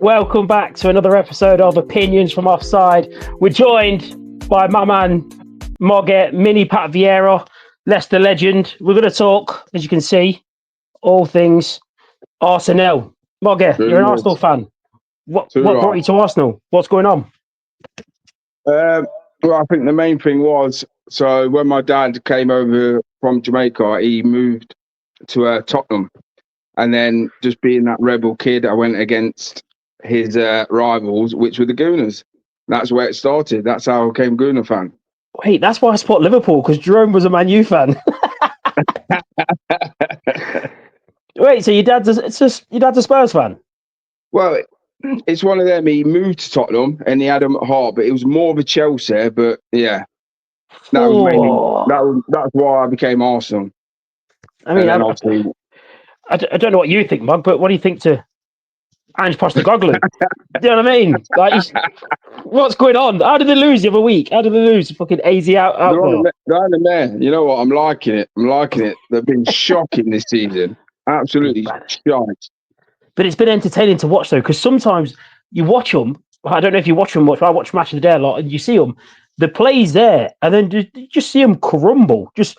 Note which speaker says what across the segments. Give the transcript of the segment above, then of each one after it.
Speaker 1: Welcome back to another episode of Opinions from Offside. We're joined by my man, Mogget, Mini Pat Vieira, Leicester legend. We're going to talk, as you can see, all things Arsenal. Mogget, you're an Arsenal fan. What brought you to Arsenal? What's going on?
Speaker 2: Well, I think the main thing was, so when my dad came over from Jamaica, he moved to Tottenham. And then just being that rebel kid, I went against his rivals, which were the Gooners. That's where it started. That's how I became Gooner fan.
Speaker 1: Wait, that's why I support Liverpool, because Jerome was a Man U fan. Wait, so your dad's a Spurs fan?
Speaker 2: Well, it's one of them. He moved to Tottenham and he had him at heart, but it was more of a Chelsea. But yeah, that's why I became Arsenal.
Speaker 1: I mean, I don't know what you think, Mug, but what do you think to Ange Postecoglou? Do you know what I mean? Like, what's going on? How did they lose the other week? How did they lose fucking AZ out
Speaker 2: They're on the man. You know what? I'm liking it. They've been shocking this season. Absolutely shite.
Speaker 1: But it's been entertaining to watch, though, because sometimes you watch them. I don't know if you watch them much, but I watch Match of the Day a lot, and you see them. The play's there, and then you just see them crumble. It's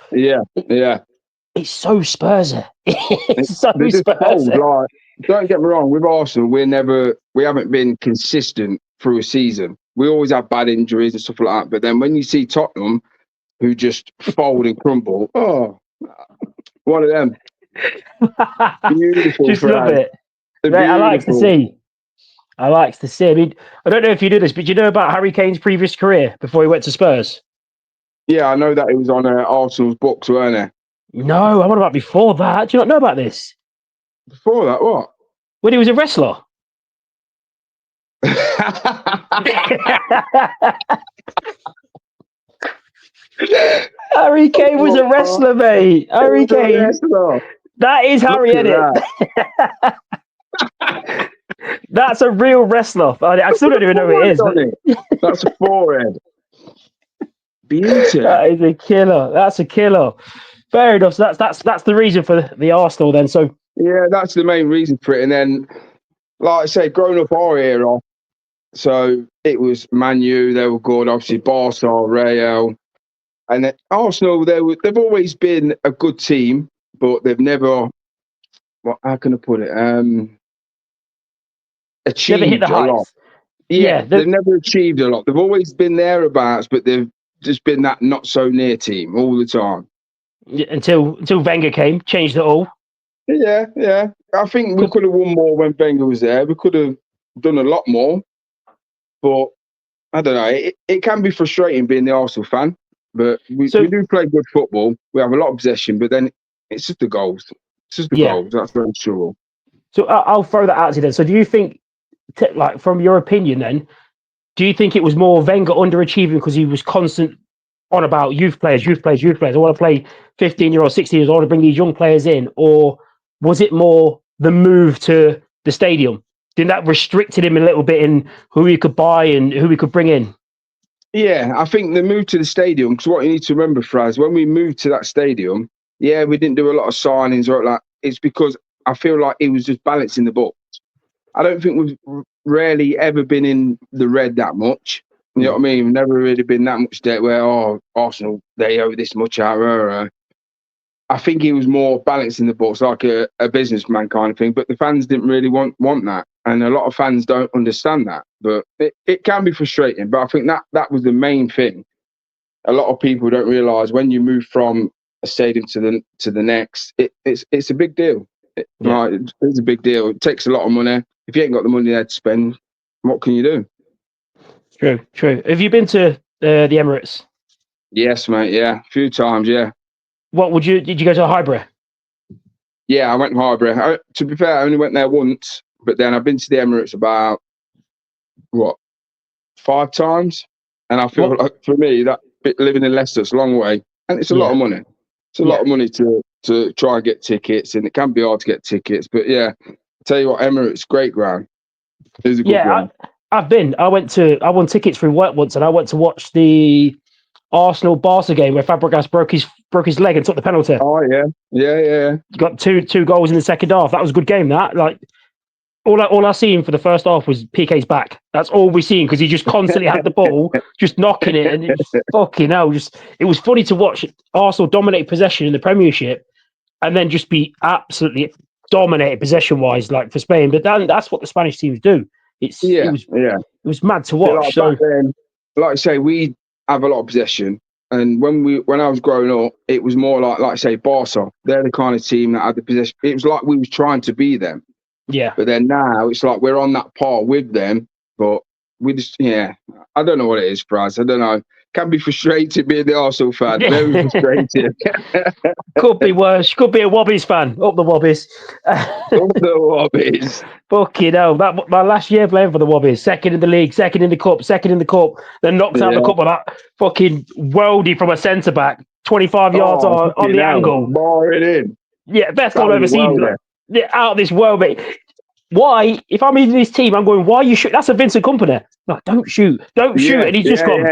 Speaker 1: so Spursy. It's so Spursy.
Speaker 2: Don't get me wrong, with Arsenal, we haven't been consistent through a season. We always have bad injuries and stuff like that. But then when you see Tottenham, who just fold and crumble, one of them. Beautiful.
Speaker 1: Just love it. Right, I like to see. I mean, I don't know if you do this, but do you know about Harry Kane's previous career before he went to Spurs?
Speaker 2: Yeah, I know that he was on Arsenal's books, weren't he?
Speaker 1: No, I want about before that. Do you not know about this?
Speaker 2: Before that, what?
Speaker 1: When he was a wrestler. Harry Kane was a wrestler, mate. Harry Kane. That is Harry, isn't it? That's a real wrestler. I still don't even know who it is.
Speaker 2: That's a forehead. Beauty.
Speaker 1: That is a killer. That's a killer. Fair enough. So that's the reason for the Arsenal then. So
Speaker 2: yeah, that's the main reason for it. And then, like I say, growing up our era, so it was Man U. They were good. Obviously, Barca, Real, and then Arsenal. They've always been a good team, but they've never. How can I put it? Achieved
Speaker 1: never hit the heights.
Speaker 2: Lot. Yeah, they've never achieved a lot. They've always been thereabouts, but they've just been that not so near team all the time.
Speaker 1: Until Wenger came, changed it all.
Speaker 2: Yeah. I think we could have won more when Wenger was there. We could have done a lot more. But I don't know. It can be frustrating being the Arsenal fan. But we do play good football. We have a lot of possession, but then it's just the goals. It's just the goals. That's very true.
Speaker 1: So I'll throw that out to you then. So do you think, like from your opinion then, do you think it was more Wenger underachieving because he was constant on about youth players? I want to play 15-year-olds, 16-year-olds. I want to bring these young players in. Or was it more the move to the stadium? Didn't that restricted him a little bit in who he could buy and who he could bring in?
Speaker 2: Yeah, I think the move to the stadium, because what you need to remember, Fraz, when we moved to that stadium, we didn't do a lot of signings or like. It's because I feel like it was just balancing the books. I don't think we've rarely ever been in the red that much. You know what I mean? We've never really been that much debt where, Arsenal, they owe this much out. I think he was more balancing the books, like a businessman kind of thing. But the fans didn't really want that. And a lot of fans don't understand that. But it can be frustrating. But I think that was the main thing. A lot of people don't realise when you move from a stadium to the next, it's a big deal. Right, it's a big deal. It takes a lot of money. If you ain't got the money there to spend, what can you do?
Speaker 1: True. Have you been to the Emirates?
Speaker 2: Yes, mate. Yeah, a few times. Yeah.
Speaker 1: Did you go to Highbury?
Speaker 2: Yeah, I went to Highbury. To be fair, I only went there once, but then I've been to the Emirates about 5 times, and I feel like for me that living in Leicester, it's a long way, and it's a lot of money. It's a lot of money to try and get tickets, and it can be hard to get tickets. But yeah, I tell you what, Emirates, great ground. It is a good ground.
Speaker 1: I've been. I won tickets through work once, and I went to watch the Arsenal Barca game where Fabregas broke his leg and took the penalty.
Speaker 2: Oh yeah.
Speaker 1: Got two goals in the second half. That was a good game. That all I seen for the first half was PK's back. That's all we seen because he just constantly had the ball, just knocking it, and fucking hell, just it was funny to watch Arsenal dominate possession in the Premiership, and then just be absolutely dominated possession wise, like for Spain. But that's what the Spanish teams do. It
Speaker 2: Yeah, yeah.
Speaker 1: was mad to
Speaker 2: So,
Speaker 1: watch.
Speaker 2: like,
Speaker 1: So
Speaker 2: back then, like I say, we have a lot of possession. And when I was growing up, it was more like I say, Barca. They're the kind of team that had the possession. It was like we was trying to be them.
Speaker 1: yeah,
Speaker 2: But then now it's like we're on that par with them. But we just, yeah, I don't know what it is, Braz. I don't know. Can be frustrated being the Arsenal fan. Very frustrated.
Speaker 1: could be worse. Could be a Wobbies fan. Up the Wobbies.
Speaker 2: Of the Wobbies.
Speaker 1: Fucking hell. That my last year playing for the Wobbies. Second in the league, second in the cup, second in the cup. Then knocked out the cup with that fucking worldie from a centre back, 25 yards on the angle.
Speaker 2: Bar it in.
Speaker 1: Yeah, best I've ever seen. Like, out of this world, mate. Why? If I'm in this team, I'm going, why are you shoot? That's a Vincent Kompany. Like, don't shoot. Don't shoot. And he's just gone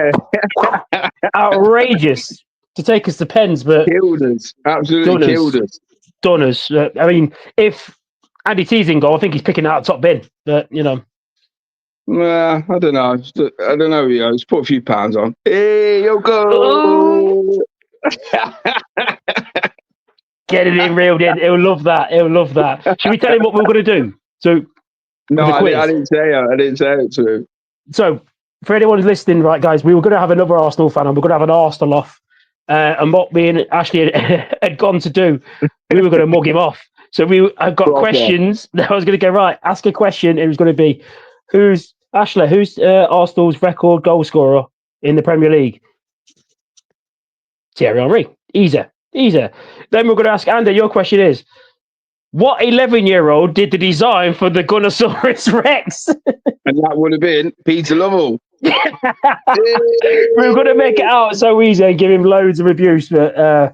Speaker 1: outrageous to take us to pens. But
Speaker 2: killed us. Absolutely killed us.
Speaker 1: Done us. I mean, if Andy T's in goal, I think he's picking out top bin. But, you know.
Speaker 2: Well, I don't know. I don't know. You know, just put a few pounds on. Hey, yo, go.
Speaker 1: Oh. Get it in, reeled in. He'll love that. He'll love that. Should we tell him what we're going to do? So,
Speaker 2: no, I didn't say it. I didn't say it to him.
Speaker 1: So, for anyone who's listening, right, guys, we were going to have another Arsenal fan and we're going to have an Arsenal off. And what me and Ashley had gone to do, we were going to mug him off. So I've got questions. I was going to go, right, ask a question. It was going to be, who's Arsenal's record goal scorer in the Premier League? Thierry Henry. Easy. Then we're going to ask Andy, your question is, what 11-year-old did the design for the Gunnosaurus Rex?
Speaker 2: And that would have been Peter Lovell.
Speaker 1: We were going to make it out so easy and give him loads of abuse, but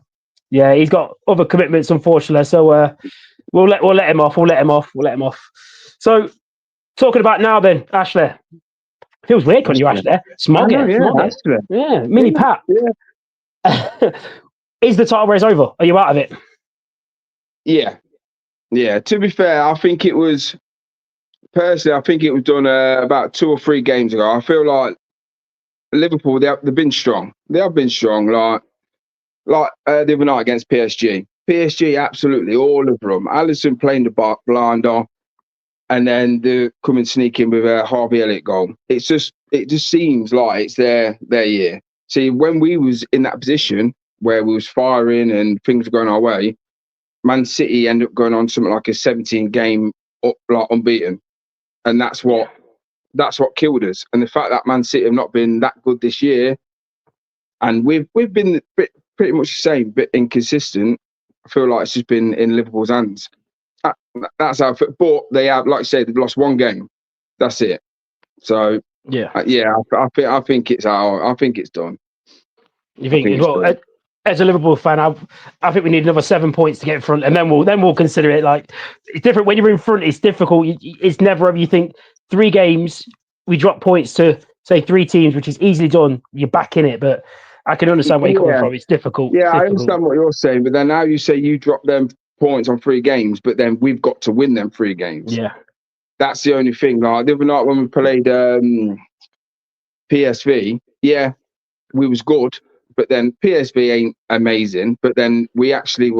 Speaker 1: yeah, he's got other commitments, unfortunately. So we'll let him off. We'll let him off. So talking about now, then, Ashley. Feels weird when you Ashley. Smog it. Yeah, mini Pat.
Speaker 2: Yeah.
Speaker 1: Is the title race over? Are you out of it?
Speaker 2: Yeah. To be fair, I think it was done about 2 or 3 games ago. I feel like Liverpool, they've been strong. They have been strong. Like the other night against PSG. PSG, absolutely, all of them. Alisson playing the blinder, and then the coming sneaking with a Harvey Elliott goal. It just seems like it's their year. See, when we was in that position where we was firing and things were going our way, Man City ended up going on something like a 17-game unbeaten, and that's what killed us. And the fact that Man City have not been that good this year, and we've been pretty much the same, bit inconsistent. I feel like it's just been in Liverpool's hands. That's how. But they have, like I said, they've lost 1 game. That's it. So I think it's out. I think it's done.
Speaker 1: You think? Well, as a Liverpool fan, I think we need another 7 points to get in front, and then we'll consider it. Like, it's different when you're in front. It's difficult. It's never ever you think 3 games we drop points to say 3 teams, which is easily done. You're back in it, but I can understand where you're coming from. It's difficult.
Speaker 2: Yeah, I understand what you're saying, but then now you say you drop them points on 3 games, but then we've got to win them 3 games.
Speaker 1: Yeah,
Speaker 2: that's the only thing. Like the other night when we played PSV, yeah, we was good. But then PSV ain't amazing. But then we actually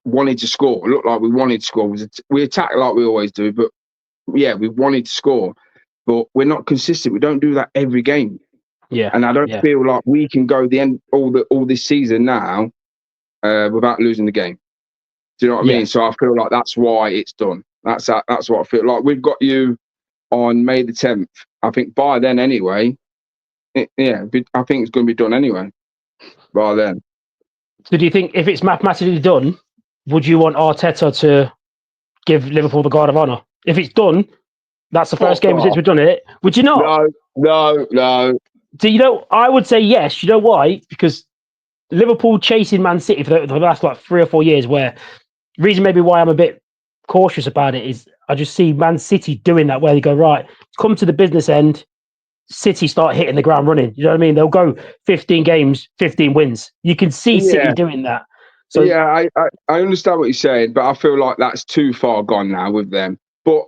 Speaker 2: wanted to score. It looked like we wanted to score. We attacked like we always do. But yeah, we wanted to score. But we're not consistent. We don't do that every game.
Speaker 1: Yeah.
Speaker 2: And I don't feel like we can go the end all this season now without losing the game. Do you know what I mean? So I feel like that's why it's done. That's what I feel like. We've got you on May the 10th. I think by then anyway. I think it's going to be done anyway. By then.
Speaker 1: So do you think if it's mathematically done, would you want Arteta to give Liverpool the guard of honour? If it's done, that's the first game since we've done it. Would you not?
Speaker 2: No.
Speaker 1: Do you know? I would say yes. You know why? Because Liverpool chasing Man City for the last 3 or 4 years, where reason maybe why I'm a bit cautious about it is I just see Man City doing that, where they go, right, come to the business end, City start hitting the ground running. You know what I mean? They'll go 15 games, 15 wins. You can see City doing that. So
Speaker 2: yeah, I understand what you're saying, but I feel like that's too far gone now with them. But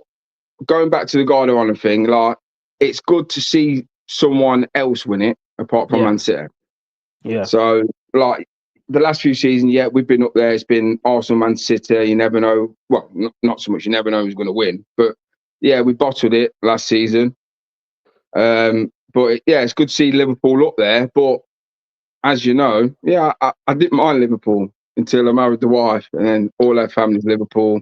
Speaker 2: going back to the Guard of Honor thing, like it's good to see someone else win it apart from Man City.
Speaker 1: Yeah.
Speaker 2: So like the last few seasons, yeah, we've been up there. It's been Arsenal, Man City. You never know. Well, not so much. You never know who's going to win. But yeah, we bottled it last season. But yeah, it's good to see Liverpool up there. But as you know, yeah, I didn't mind Liverpool until I married the wife, and then all our family's Liverpool.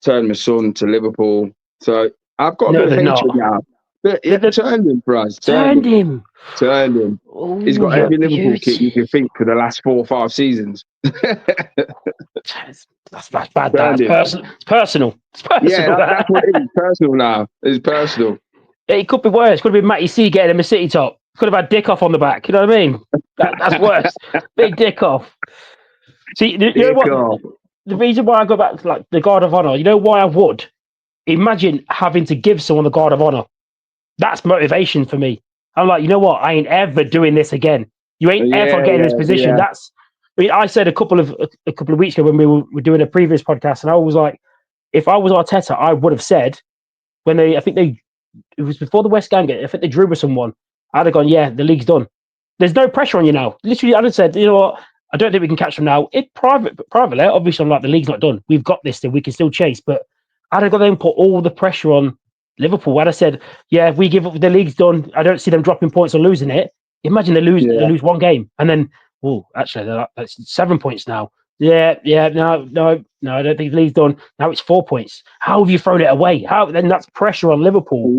Speaker 2: Turned my son to Liverpool, so I've got a bit of hatred now. But yeah, turned him for us.
Speaker 1: Turned him.
Speaker 2: Oh, he's got every Liverpool kit you can think for the last 4 or 5 seasons.
Speaker 1: That's bad. It's personal.
Speaker 2: Yeah, that's what it is. Personal now. It's personal.
Speaker 1: It could be worse. It could have been Matty C getting him a City top. Could have had Dick off on the back. You know what I mean? That's worse. Big Dick off. See, you know what? The reason why I go back to like the Guard of Honor, you know why I would? Imagine having to give someone the Guard of Honor. That's motivation for me. I'm like, you know what? I ain't ever doing this again. You ain't ever getting in this position.
Speaker 2: Yeah.
Speaker 1: I mean, I said a couple of weeks ago when we were doing a previous podcast, and I was like, if I was Arteta, I would have said it was before the West Ham game. I think they drew with someone. I'd have gone, yeah, the league's done. There's no pressure on you now. Literally, I'd have said, you know what? I don't think we can catch them now. Privately, obviously, I'm like, the league's not done. We've got this thing. We can still chase. But I'd have got them put all the pressure on Liverpool. I'd have said, yeah, if we give up, the league's done. I don't see them dropping points or losing it. Imagine they lose one game. And then, actually, that's 7 points now. No, I don't think the league's done. Now it's 4 points. How have you thrown it away? Then that's pressure on Liverpool.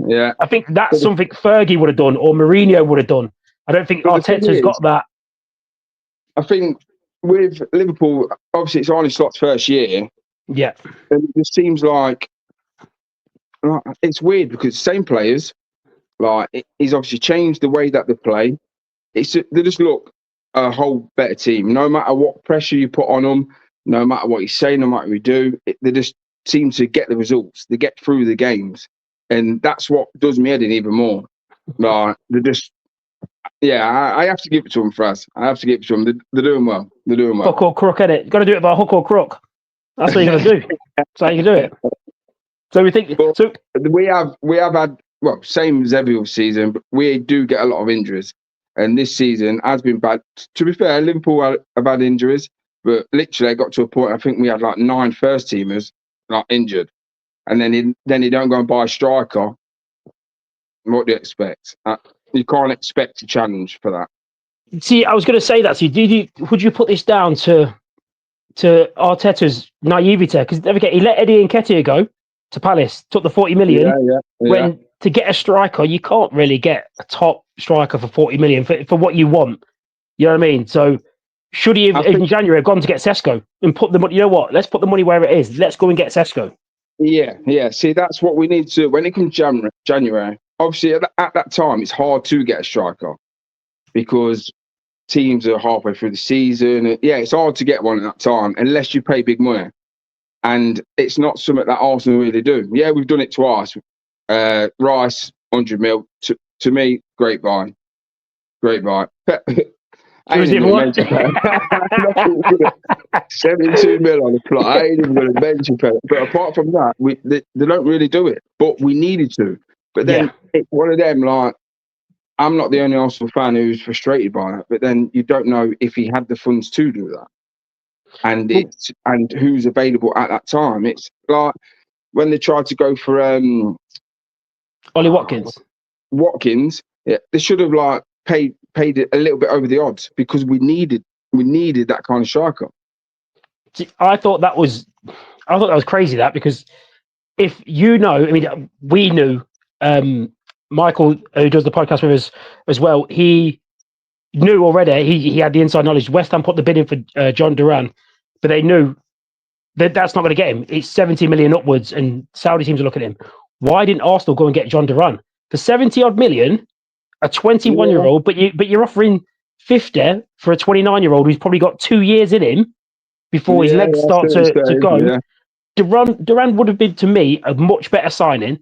Speaker 2: Yeah.
Speaker 1: I think that's something Fergie would have done or Mourinho would have done. I don't think Arteta's got that.
Speaker 2: I think with Liverpool, obviously it's Arne Slot's first year.
Speaker 1: Yeah.
Speaker 2: And it just seems like it's weird because same players, he's obviously changed the way that they play. They just look a whole better team. No matter what pressure you put on them, no matter what you say, no matter what you do, they just seem to get the results. They get through the games. And that's what does me head in even more. They're just... Yeah, I have to give it to them, Fraz. I have to give it to them. They're doing well.
Speaker 1: Hook or crook, innit? You've got to do it by hook or crook. That's what you're going to do. That's how you can do it. So we think...
Speaker 2: We have had... Well, same as every season, but we do get a lot of injuries. And this season has been bad. To be fair, Liverpool have had injuries, but literally I got to a point, I think we had 9 first-teamers injured. And then you don't go and buy a striker. What do you expect? You can't expect a challenge for that.
Speaker 1: See, I was going to say that. So would you put this down to Arteta's naivete? Because he let Eddie Nketiah go to Palace, took the 40 million.
Speaker 2: Yeah.
Speaker 1: When to get a striker, you can't really get a top striker for 40 million for what you want. You know what I mean? So should he have, in January, have gone to get Sesko and put the money? You know what? Let's put the money where it is. Let's go and get Sesko.
Speaker 2: Yeah. See, that's what we need to do. When it comes January, obviously at that time, it's hard to get a striker because teams are halfway through the season. Yeah, it's hard to get one at that time unless you pay big money. And it's not something that Arsenal really do. Yeah, we've done it twice. Rice, 100 mil. To me, great buy. I ain't even going to 72 mil on the plot. I ain't even going to mention it. But apart from that, they don't really do it. But we needed to. But then it's one of them, I'm not the only Arsenal fan who's frustrated by that. But then you don't know if he had the funds to do that. And who's available at that time. It's like when they tried to go for
Speaker 1: Ollie Watkins.
Speaker 2: Yeah, they should have paid it a little bit over the odds because we needed that kind of striker.
Speaker 1: See, I thought that was crazy because if you know, I mean, we knew Michael, who does the podcast with us as well, he knew already, he had the inside knowledge. West Ham put the bid in for John Duran, but they knew that's not going to get him. It's 70 million upwards and Saudi teams are looking at him. Why didn't Arsenal go and get John Duran? For 70 odd million, a 21-year-old, but you're offering 50 for a 29-year-old who's probably got 2 years in him before his legs start to go. Yeah. Duran would have been, to me, a much better signing.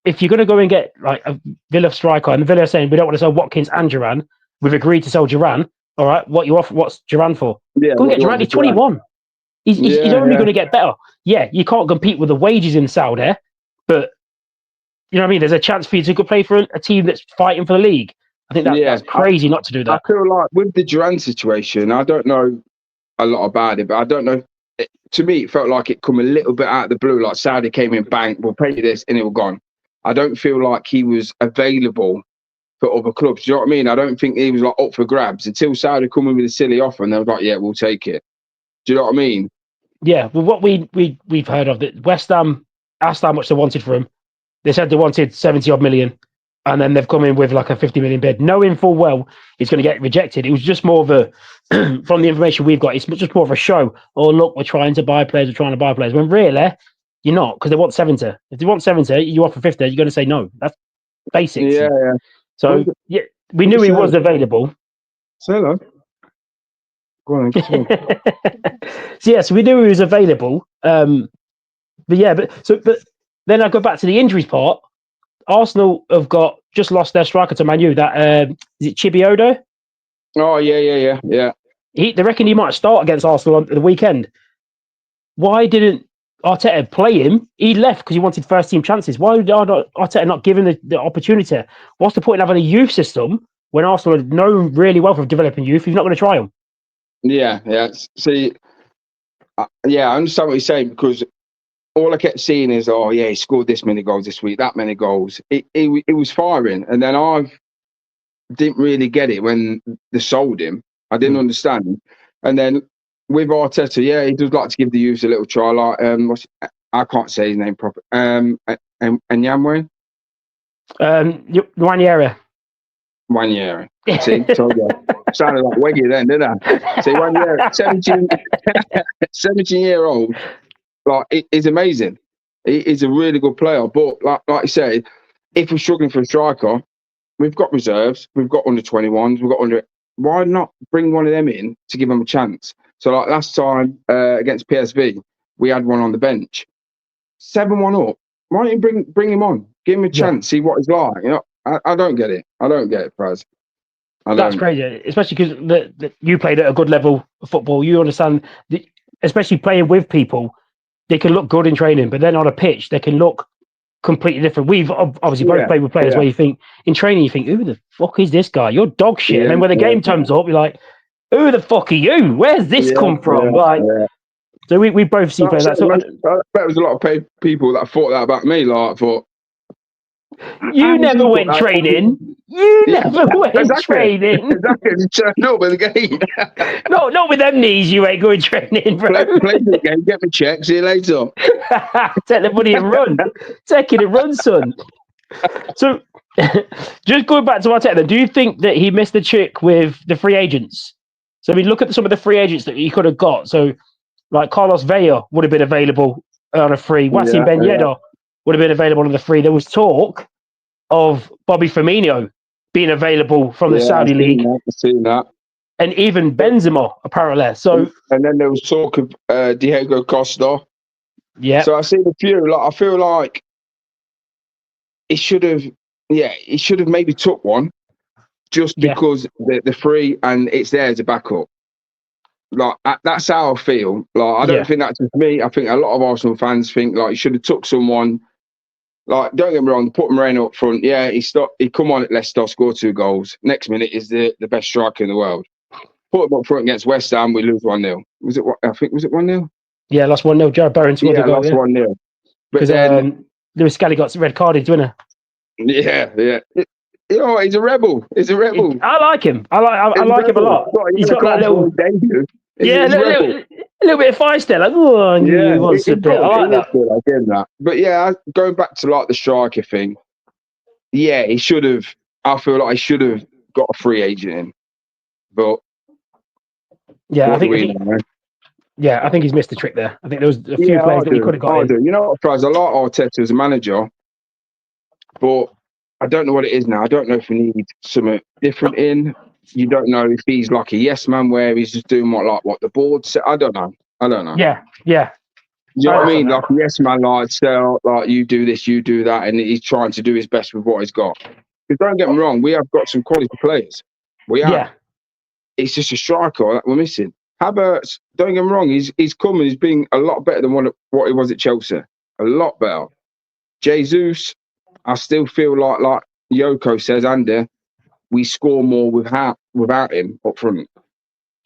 Speaker 1: If you're going to go and get a Villa striker, and Villa are saying we don't want to sell Watkins and Duran, we've agreed to sell Duran. All right, what you offer? What's Duran for?
Speaker 2: Yeah,
Speaker 1: go and get Duran. He's 21. He's only going to get better. Yeah, you can't compete with the wages in Saudi, but you know what I mean. There's a chance for you to go play for a team that's fighting for the league. I think that's crazy not to do
Speaker 2: I
Speaker 1: that.
Speaker 2: feel like with the Duran situation, I don't know a lot about it, but I don't know. To me, it felt like it come a little bit out of the blue. Like Saudi came in, bang, we'll pay you this, and it was gone. I don't feel like he was available for other clubs. Do you know what I mean? I don't think he was like up for grabs until Saudi come in with a silly offer, and they were like, "Yeah, we'll take it." Do you know what I mean?
Speaker 1: Yeah, well, what we've heard of that West Ham asked how much they wanted for him. They said they wanted 70 odd million, and then they've come in with like a 50 million bid, knowing full well it's going to get rejected. It was just more of a, from the information we've got, it's just more of a show. Oh, look, we're trying to buy players, when really you're not, because they want 70. If they want 70, you offer 50, you're going to say no. That's basics.
Speaker 2: Yeah, yeah.
Speaker 1: So yeah, we knew he was available.
Speaker 2: Say hello. Go on.
Speaker 1: So yes, we knew he was available. But then I go back to the injuries part. Arsenal have just lost their striker to Man U. That is it Chibiodo?
Speaker 2: Oh yeah.
Speaker 1: They reckon he might start against Arsenal on the weekend. Why didn't Arteta play him? He left because he wanted first team chances. Why did Arteta not give him the opportunity? What's the point in having a youth system when Arsenal are known really well for developing youth? If you're not going to try them.
Speaker 2: Yeah. See, I understand what you're saying, because all I kept seeing is, oh yeah, he scored this many goals this week, that many goals. It was firing, and then I didn't really get it when they sold him. I didn't understand, and then with Arteta, yeah, he does like to give the youths a little try. Like I can't say his name proper. And Yamwe.
Speaker 1: Wanyera.
Speaker 2: See, told you. Sounded like Weggy then, didn't I? See, 1 year, 17-year-old, like, he's amazing. He's a really good player. But like you said, if we're struggling for a striker, we've got reserves, we've got under 21s, we've got under. Why not bring one of them in to give them a chance? So like last time against PSV, we had one on the bench, 7-1 up. Why don't you bring him on? Give him a chance, see what he's like. You know, I don't get it. I don't get it, Praz.
Speaker 1: That's crazy, especially because you played at a good level of football. You understand, especially playing with people, they can look good in training, but then on a pitch, they can look completely different. We've obviously both played with players where you think, in training, you think, who the fuck is this guy? You're dog shit.
Speaker 2: Yeah,
Speaker 1: and then when the game turns up, you're like, who the fuck are you? Where's this come from? So we both see players.
Speaker 2: I bet there was a lot of people that thought that about me. Like, thought,
Speaker 1: you never went training. You never went training.
Speaker 2: Exactly. You turned up in the game.
Speaker 1: No, not with them knees. You ain't going training, bro.
Speaker 2: Play the game. Get me check. See you later.
Speaker 1: Take the money and run. Take it and run, son. So, just going back to Arteta, then, do you think that he missed the trick with the free agents? So, I mean, look at some of the free agents that he could have got. So, like Carlos Vela would have been available on a free. Wassim Ben Yedder would have been available on the free. There was talk of Bobby Firmino being available from the Saudi league.
Speaker 2: I've seen that.
Speaker 1: And even Benzema, apparently. So,
Speaker 2: and then there was talk of Diego Costa.
Speaker 1: Yeah.
Speaker 2: So I've seen a few. Like, I feel like he should have maybe took one just because they're free and it's there as a backup. Like, that's how I feel. Like, I don't think that's just me. I think a lot of Arsenal fans think like he should have took someone. Like, don't get me wrong, put Moreno up front. Yeah, he come on at Leicester, scored 2 goals. Next minute is the best striker in the world. Put him up front against West Ham, we lose 1-0. Was it 1-0?
Speaker 1: Yeah, lost 1-0. Jared Bowen scored a goal.
Speaker 2: Lost 1-0.
Speaker 1: Because Lewis Skelly got red carded, didn't
Speaker 2: he? Yeah. You know, he's a rebel.
Speaker 1: I like him. I like him a lot. He's got that little
Speaker 2: debut.
Speaker 1: Yeah, a little bit of fire still. Like, oh, he wants a bit. I like
Speaker 2: that. But yeah, going back to like the striker thing, yeah, he should have. I feel like he should have got a free agent in. But
Speaker 1: yeah, I think he's missed the trick there. I think there was a few players that he could have got in.
Speaker 2: You know what, Fraz? I like Arteta as a manager, but I don't know what it is now. I don't know if we need something different in. You don't know if he's like a yes man where he's just doing what the board said. I don't know.
Speaker 1: Yeah.
Speaker 2: You know what I mean? Like a yes man, like sell, like you do this, you do that, and he's trying to do his best with what he's got. Because don't get me wrong, we have got some quality players. We have. Yeah. It's just a striker that we're missing. Havertz, don't get me wrong, he's come and he's been a lot better than what he was at Chelsea. A lot better. Jesus, I still feel like Yoko says, Andy, we score more without him up front.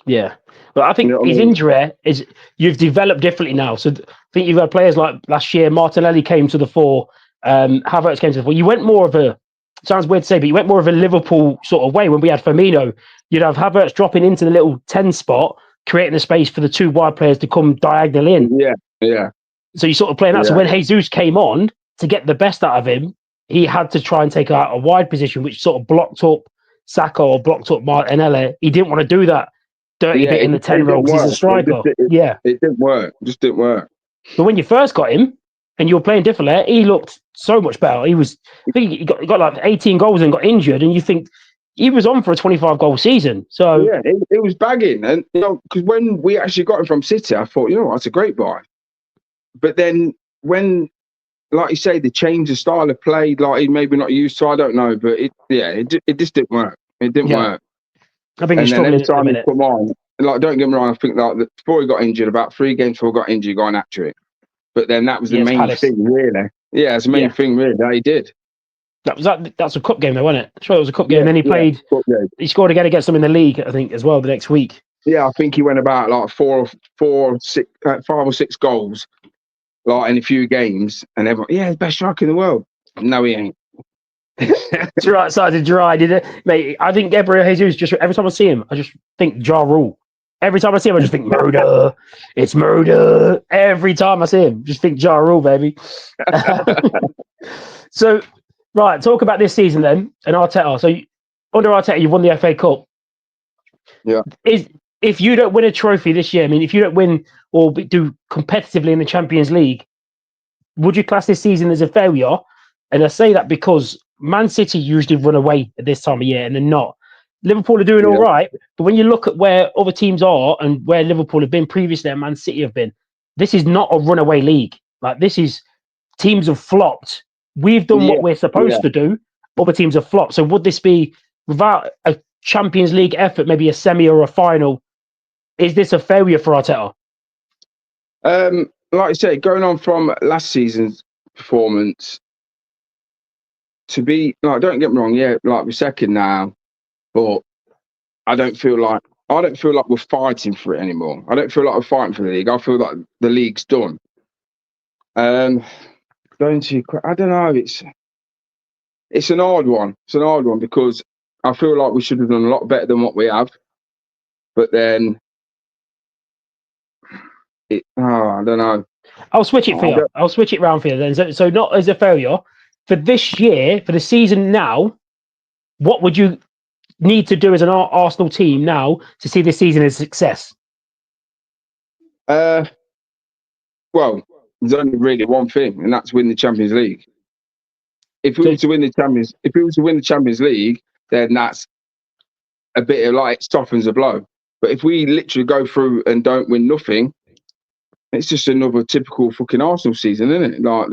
Speaker 1: Yeah, but I think his injury is you've developed differently now. So I think you've had players like last year, Martinelli came to the fore, Havertz came to the fore. You went more of a, sounds weird to say, but you went more of a Liverpool sort of way. When we had Firmino, you'd have Havertz dropping into the little 10 spot, creating a space for the two wide players to come diagonal in.
Speaker 2: Yeah.
Speaker 1: So you sort of playing that. So when Jesus came on, to get the best out of him, he had to try and take out a wide position, which sort of blocked up Saka or blocked up Martinelli. He didn't want to do that dirty bit in the 10 role because he's a striker.
Speaker 2: It didn't work. It just didn't work.
Speaker 1: But when you first got him and you were playing differently, he looked so much better. I think he got like 18 goals and got injured, and you think he was on for a 25-goal season. So
Speaker 2: yeah, it was bagging, and because when we actually got him from City, I thought, that's a great buy. But then when, like you say, the change of style of play, like he maybe not used to, I don't know, but it just didn't work. It didn't work.
Speaker 1: I think he's struggling at the minute.
Speaker 2: Come on, like, don't get me wrong, I think like before he got injured, about 3 games before he got injured, he got an hat-trick. But then that was the main thing, really. Yeah, it's the main thing, really, that he did.
Speaker 1: That's a cup game, though, wasn't it? I'm sure it was a cup game. And then he played. He scored again against them in the league, I think, as well the next week.
Speaker 2: Yeah, I think he went about like 5 or 6 goals, like in a few games, and everyone, he's the best striker in the world. No, he ain't.
Speaker 1: It's right side of dry, did it, mate? I think Gabriel Jesus, just every time I see him, I just think Ja Rule. Every time I see him, I just think murder. It's murder. Every time I see him, just think Ja Rule, baby. So, right, talk about this season then, and Arteta. So, under Arteta, you've won the FA Cup.
Speaker 2: Yeah.
Speaker 1: If you don't win a trophy this year, I mean, if you don't win or do competitively in the Champions League, would you class this season as a failure? And I say that because Man City usually run away at this time of year, and they're not. Liverpool are doing all right, but when you look at where other teams are and where Liverpool have been previously and Man City have been, this is not a runaway league. Like, this is, teams have flopped. We've done what we're supposed to do. Other teams have flopped. So would this be, without a Champions League effort, maybe a semi or a final, is this a failure for Arteta?
Speaker 2: Like I say, going on from last season's performance to be, like, don't get me wrong, like we're second now, but I don't feel like we're fighting for it anymore. I don't feel like we're fighting for the league. I feel like the league's done. Going to, I don't know. It's an hard one. It's an hard one because I feel like we should have done a lot better than what we have. But then, I don't know.
Speaker 1: I'll switch it for you. I'll switch it round for you then. So not as a failure. For this year, for the season now, what would you need to do as an Arsenal team now to see this season as a success?
Speaker 2: Well, there's only really one thing, and that's win the Champions League. If we were to win the Champions League, then that's a bit of like, it softens the blow. But if we literally go through and don't win nothing, it's just another typical fucking Arsenal season, isn't it? Like,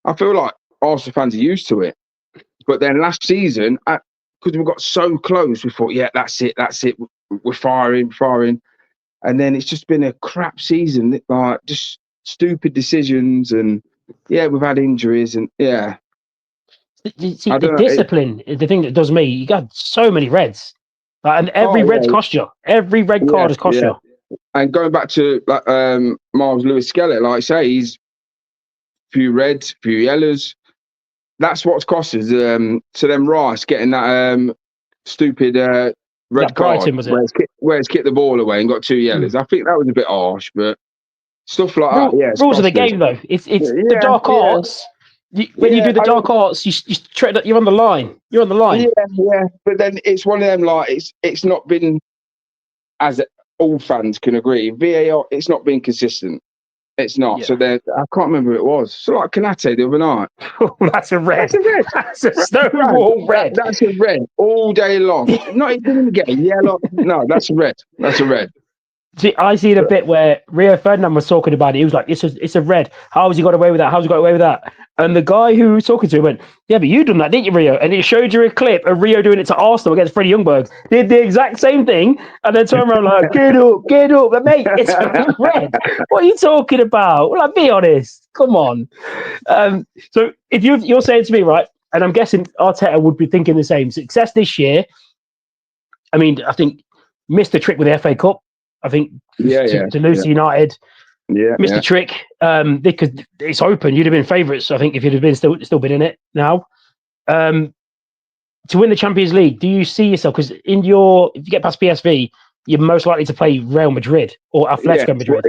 Speaker 2: I feel like Arsenal fans are used to it. But then last season, because we got so close, we thought, that's it. We're firing. And then it's just been a crap season, like just stupid decisions, and we've had injuries, and
Speaker 1: See, the discipline is the thing that does me. You got so many reds, and every red's cost you. Every red card has cost you.
Speaker 2: And going back to Miles Lewis-Skelly, like I say, he's few reds, few yellows. That's what's cost us. To them Rice getting that stupid red card where it's kicked the ball away and got 2 yellows. I think that was a bit harsh, but stuff like that.
Speaker 1: Rules of the game, though. It's the dark arts. When you do the dark arts, you're on the line. You're on the line.
Speaker 2: Yeah. But then it's one of them, like, it's not been, as all fans can agree, VAR, it's not been consistent. It's not. Yeah. So I can't remember who it was. So like Kanate the other night.
Speaker 1: Oh, that's a red. That's a Stonewall red.
Speaker 2: That's a red all day long. Not even get a yellow. No, that's a red. That's a red.
Speaker 1: See, I see the bit where Rio Ferdinand was talking about it. He was like, it's a red. How has he got away with that? How's he got away with that? And the guy who was talking to him went, yeah, but you done that, didn't you, Rio? And it showed you a clip of Rio doing it to Arsenal against Freddie Ljungberg. Did the exact same thing and then turned around like, get up. But mate, it's red. What are you talking about? Well, like, be honest. Come on. So if you're saying to me, right, and I'm guessing Arteta would be thinking the same, success this year, I mean, I think missed the trick with the FA Cup. I think to lose to United, missed the trick. Because it's open. You'd have been favourites, I think, if you'd have been still been in it now. To win the Champions League, do you see yourself? Because if you get past PSV, you're most likely to play Real Madrid or Atletico Madrid.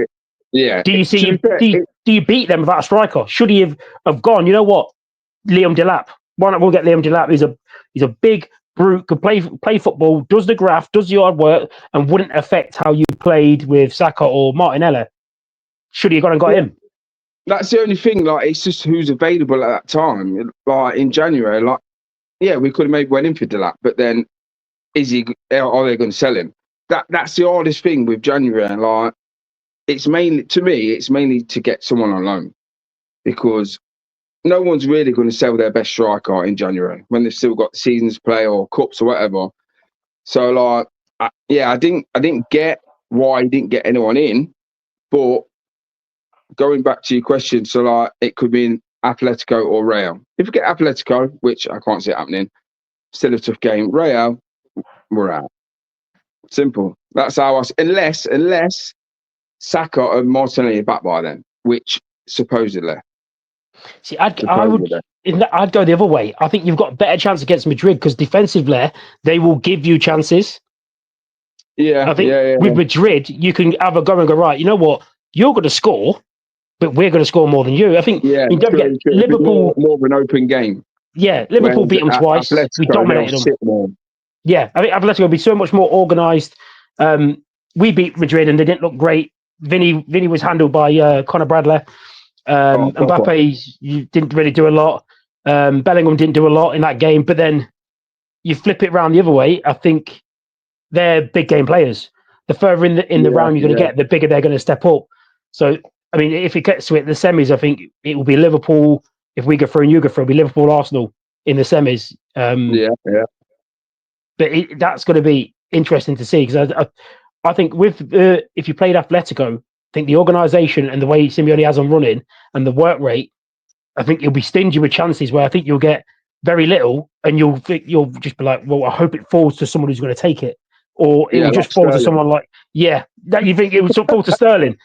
Speaker 2: Yeah.
Speaker 1: Do you see? Do you beat them without a striker? Should he have gone? You know what? Liam Delap. Why not? We'll get Liam Delap. He's a big brute, could play football, does the graft, does the hard work, and wouldn't affect how you played with Saka or Martinelli. Should he have gone and got him?
Speaker 2: That's the only thing. Like, it's just who's available at that time. Like in January, we could have maybe went in for Delap, but then are they going to sell him? That's the hardest thing with January. Like, it's mainly to get someone on loan, because no one's really going to sell their best striker in January when they've still got seasons to play or cups or whatever. So, like, I didn't get why he didn't get anyone in. But going back to your question, so like it could be in Atletico or Real. If we get Atletico, which I can't see it happening, still a tough game. Real, we're out. Simple. That's how unless Saka and Martinelli are back by then, which supposedly.
Speaker 1: See, I'd go the other way. I think you've got a better chance against Madrid because defensively, they will give you chances.
Speaker 2: Yeah,
Speaker 1: I think with Madrid, you can have a go and go, right, you know what? You're going to score, but we're going to score more than you. I think don't forget, Liverpool...
Speaker 2: More of an open game.
Speaker 1: Yeah, Liverpool beat them twice. We dominated them. Yeah, I think Atletico will be so much more organised. We beat Madrid and they didn't look great. Vinny was handled by Conor Bradley. Mbappe didn't really do a lot. Bellingham didn't do a lot in that game. But then you flip it around the other way. I think they're big game players. The further in the round you're going to get, the bigger they're going to step up. So, I mean, if it gets to it, the semis, I think it will be Liverpool. If we go through and you go through, it'll be Liverpool, Arsenal in the semis. But that's going to be interesting to see because I think if you played Atletico, I think the organisation and the way Simeone has them running and the work rate, I think you'll be stingy with chances where I think you'll get very little and you'll just be like, well, I hope it falls to someone who's going to take it. Or it will just fall to someone like, that you think it will fall to Sterling.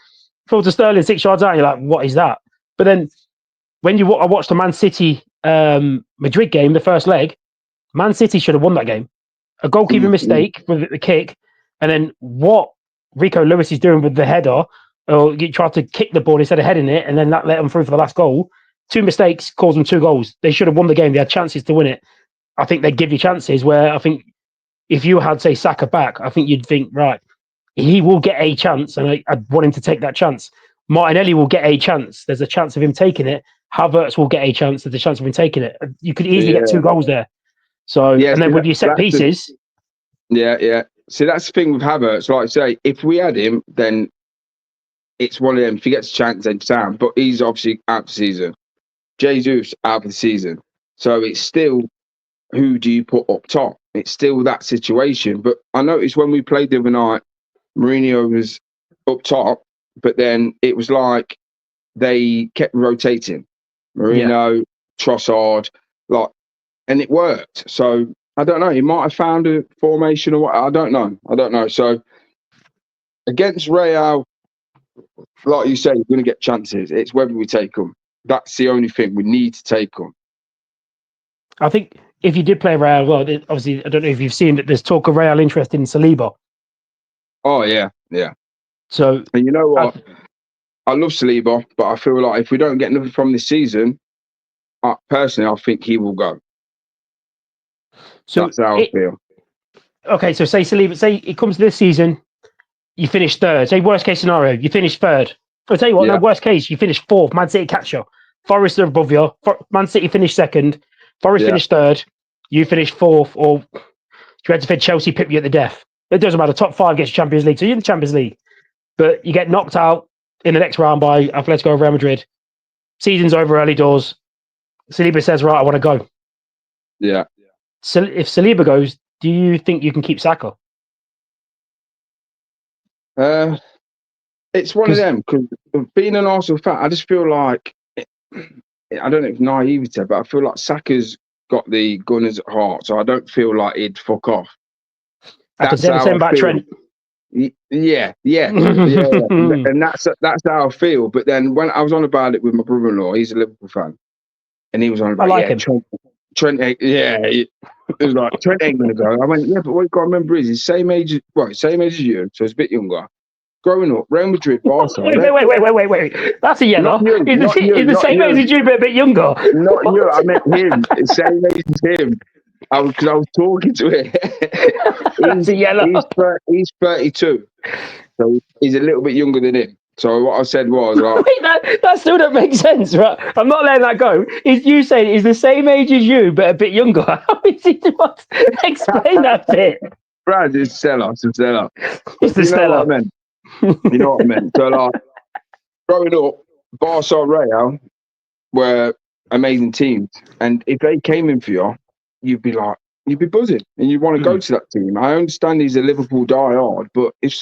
Speaker 1: Fall to Sterling 6 yards out, you're like, what is that? But then when I watched the Man City Madrid game, the first leg, Man City should have won that game. A goalkeeping mistake with the kick, and then what Rico Lewis is doing with the header, or you tried to kick the ball instead of heading it, and then that let them through for the last goal. 2 mistakes caused them 2 goals. They should have won the game. They had chances to win it. I think they give you chances where I think if you had, say, Saka back, I think you'd think, right, he will get a chance, and I'd want him to take that chance. Martinelli will get a chance. There's a chance of him taking it. Havertz will get a chance. There's a chance of him taking it. You could easily get 2 goals there. So, and then with your set pieces...
Speaker 2: See, that's the thing with Havertz. Like I say, if we had him, then it's one of them. If he gets a chance, then sound. But he's obviously out of the season. Jesus out of the season. So it's still, who do you put up top? It's still that situation. But I noticed when we played the other night, Mourinho was up top, but then it was like they kept rotating. Mourinho, Trossard, and it worked. So I don't know. He might have found a formation or what. I don't know. So against Real, like you say, you're going to get chances. It's whether we take them. That's the only thing. We need to take them.
Speaker 1: I think if you did play Real, well, obviously, I don't know if you've seen that there's talk of Real interest in Saliba.
Speaker 2: Oh, yeah.
Speaker 1: So,
Speaker 2: and you know what? I love Saliba, but I feel like if we don't get nothing from this season, personally, I think he will go. So that's how I feel.
Speaker 1: Okay, so say Saliba, say it comes to this season, you finish 3rd. Say worst case scenario, you finish 3rd. I'll tell you what, no, worst case, you finish 4th. Man City catch you. Forest are above you. Man City finish 2nd. Forest finish 3rd. You finish 4th. Or you had to fit Chelsea, pip you at the death. It doesn't matter. Top 5 gets Champions League. So you're in the Champions League. but you get knocked out in the next round by Atletico Real Madrid. Season's over early doors. Saliba says, right, I want to go.
Speaker 2: Yeah.
Speaker 1: So if Saliba goes, do you think you can keep Saka?
Speaker 2: It's one of them, because being an Arsenal fan, I just feel like, I don't know if it's naivety, but I feel like Saka's got the Gunners at heart, so I don't feel like he'd fuck off.
Speaker 1: I can say the same about Trent.
Speaker 2: Yeah. And that's how I feel. But then when I was on about it with my brother-in-law, he's a Liverpool fan, and he was on about, him. Trent, it was like, Trent ain't gonna go. I went, yeah, but what you got to remember is he's same age as you, so he's a bit younger. Growing up, Real Madrid, Barca.
Speaker 1: Wait. That's a yellow. He's the same age as you, but a bit younger.
Speaker 2: Not you. I meant him. Same age as him. Because I was talking to him.
Speaker 1: That's a yellow.
Speaker 2: He's 32, so he's a little bit younger than him. So what I said was, like,
Speaker 1: wait, that still don't make sense, right? I'm not letting that go. Is you saying he's the same age as you, but a bit younger? How is he? Explain that bit.
Speaker 2: Brad, it's Stella.
Speaker 1: It's the Stella.
Speaker 2: You know what I meant? So, like, growing up, Barca Real were amazing teams, and if they came in for you, you'd be buzzing, and you'd want to go to that team. I understand he's a Liverpool diehard, but if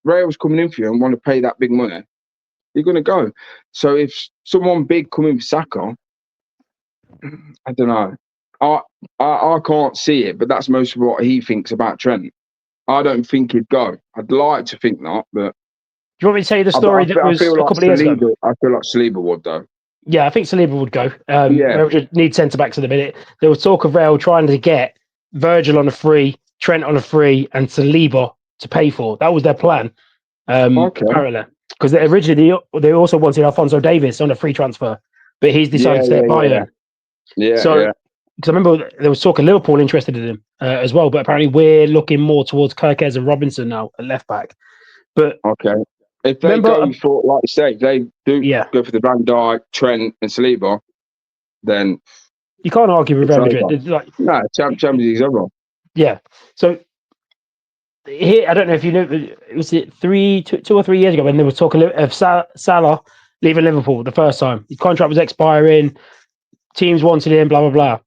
Speaker 2: Real's coming in for you and want to pay that big money, you're going to go. So if someone big come in for Saka, I don't know. I can't see it, but that's most of what he thinks about Trent. I don't think he'd go. I'd like to think not, but...
Speaker 1: Do you want me to tell you the story that was a couple of years ago?
Speaker 2: I feel like Saliba would, though.
Speaker 1: Yeah, I think Saliba would go. Real need centre-backs at the minute. There was talk of Real trying to get Virgil on a free, Trent on a free, and Saliba to pay for. That was their plan. Apparently. Because originally they also wanted Alphonso Davies on a free transfer, but he's decided to stay at Bayern. Because I remember there was talk of Liverpool interested in him as well, but apparently we're looking more towards Kirkez and Robinson now at left back. But
Speaker 2: if they go for, like you say, they do go for the Van Dijk, Trent, and Saliba, then
Speaker 1: you can't argue with Real Madrid.
Speaker 2: No, Champions League's over.
Speaker 1: Yeah. So here, I don't know if you know, it was 2 or 3 years ago when they were talking of Salah leaving Liverpool the first time. His contract was expiring. Teams wanted him, blah, blah, blah.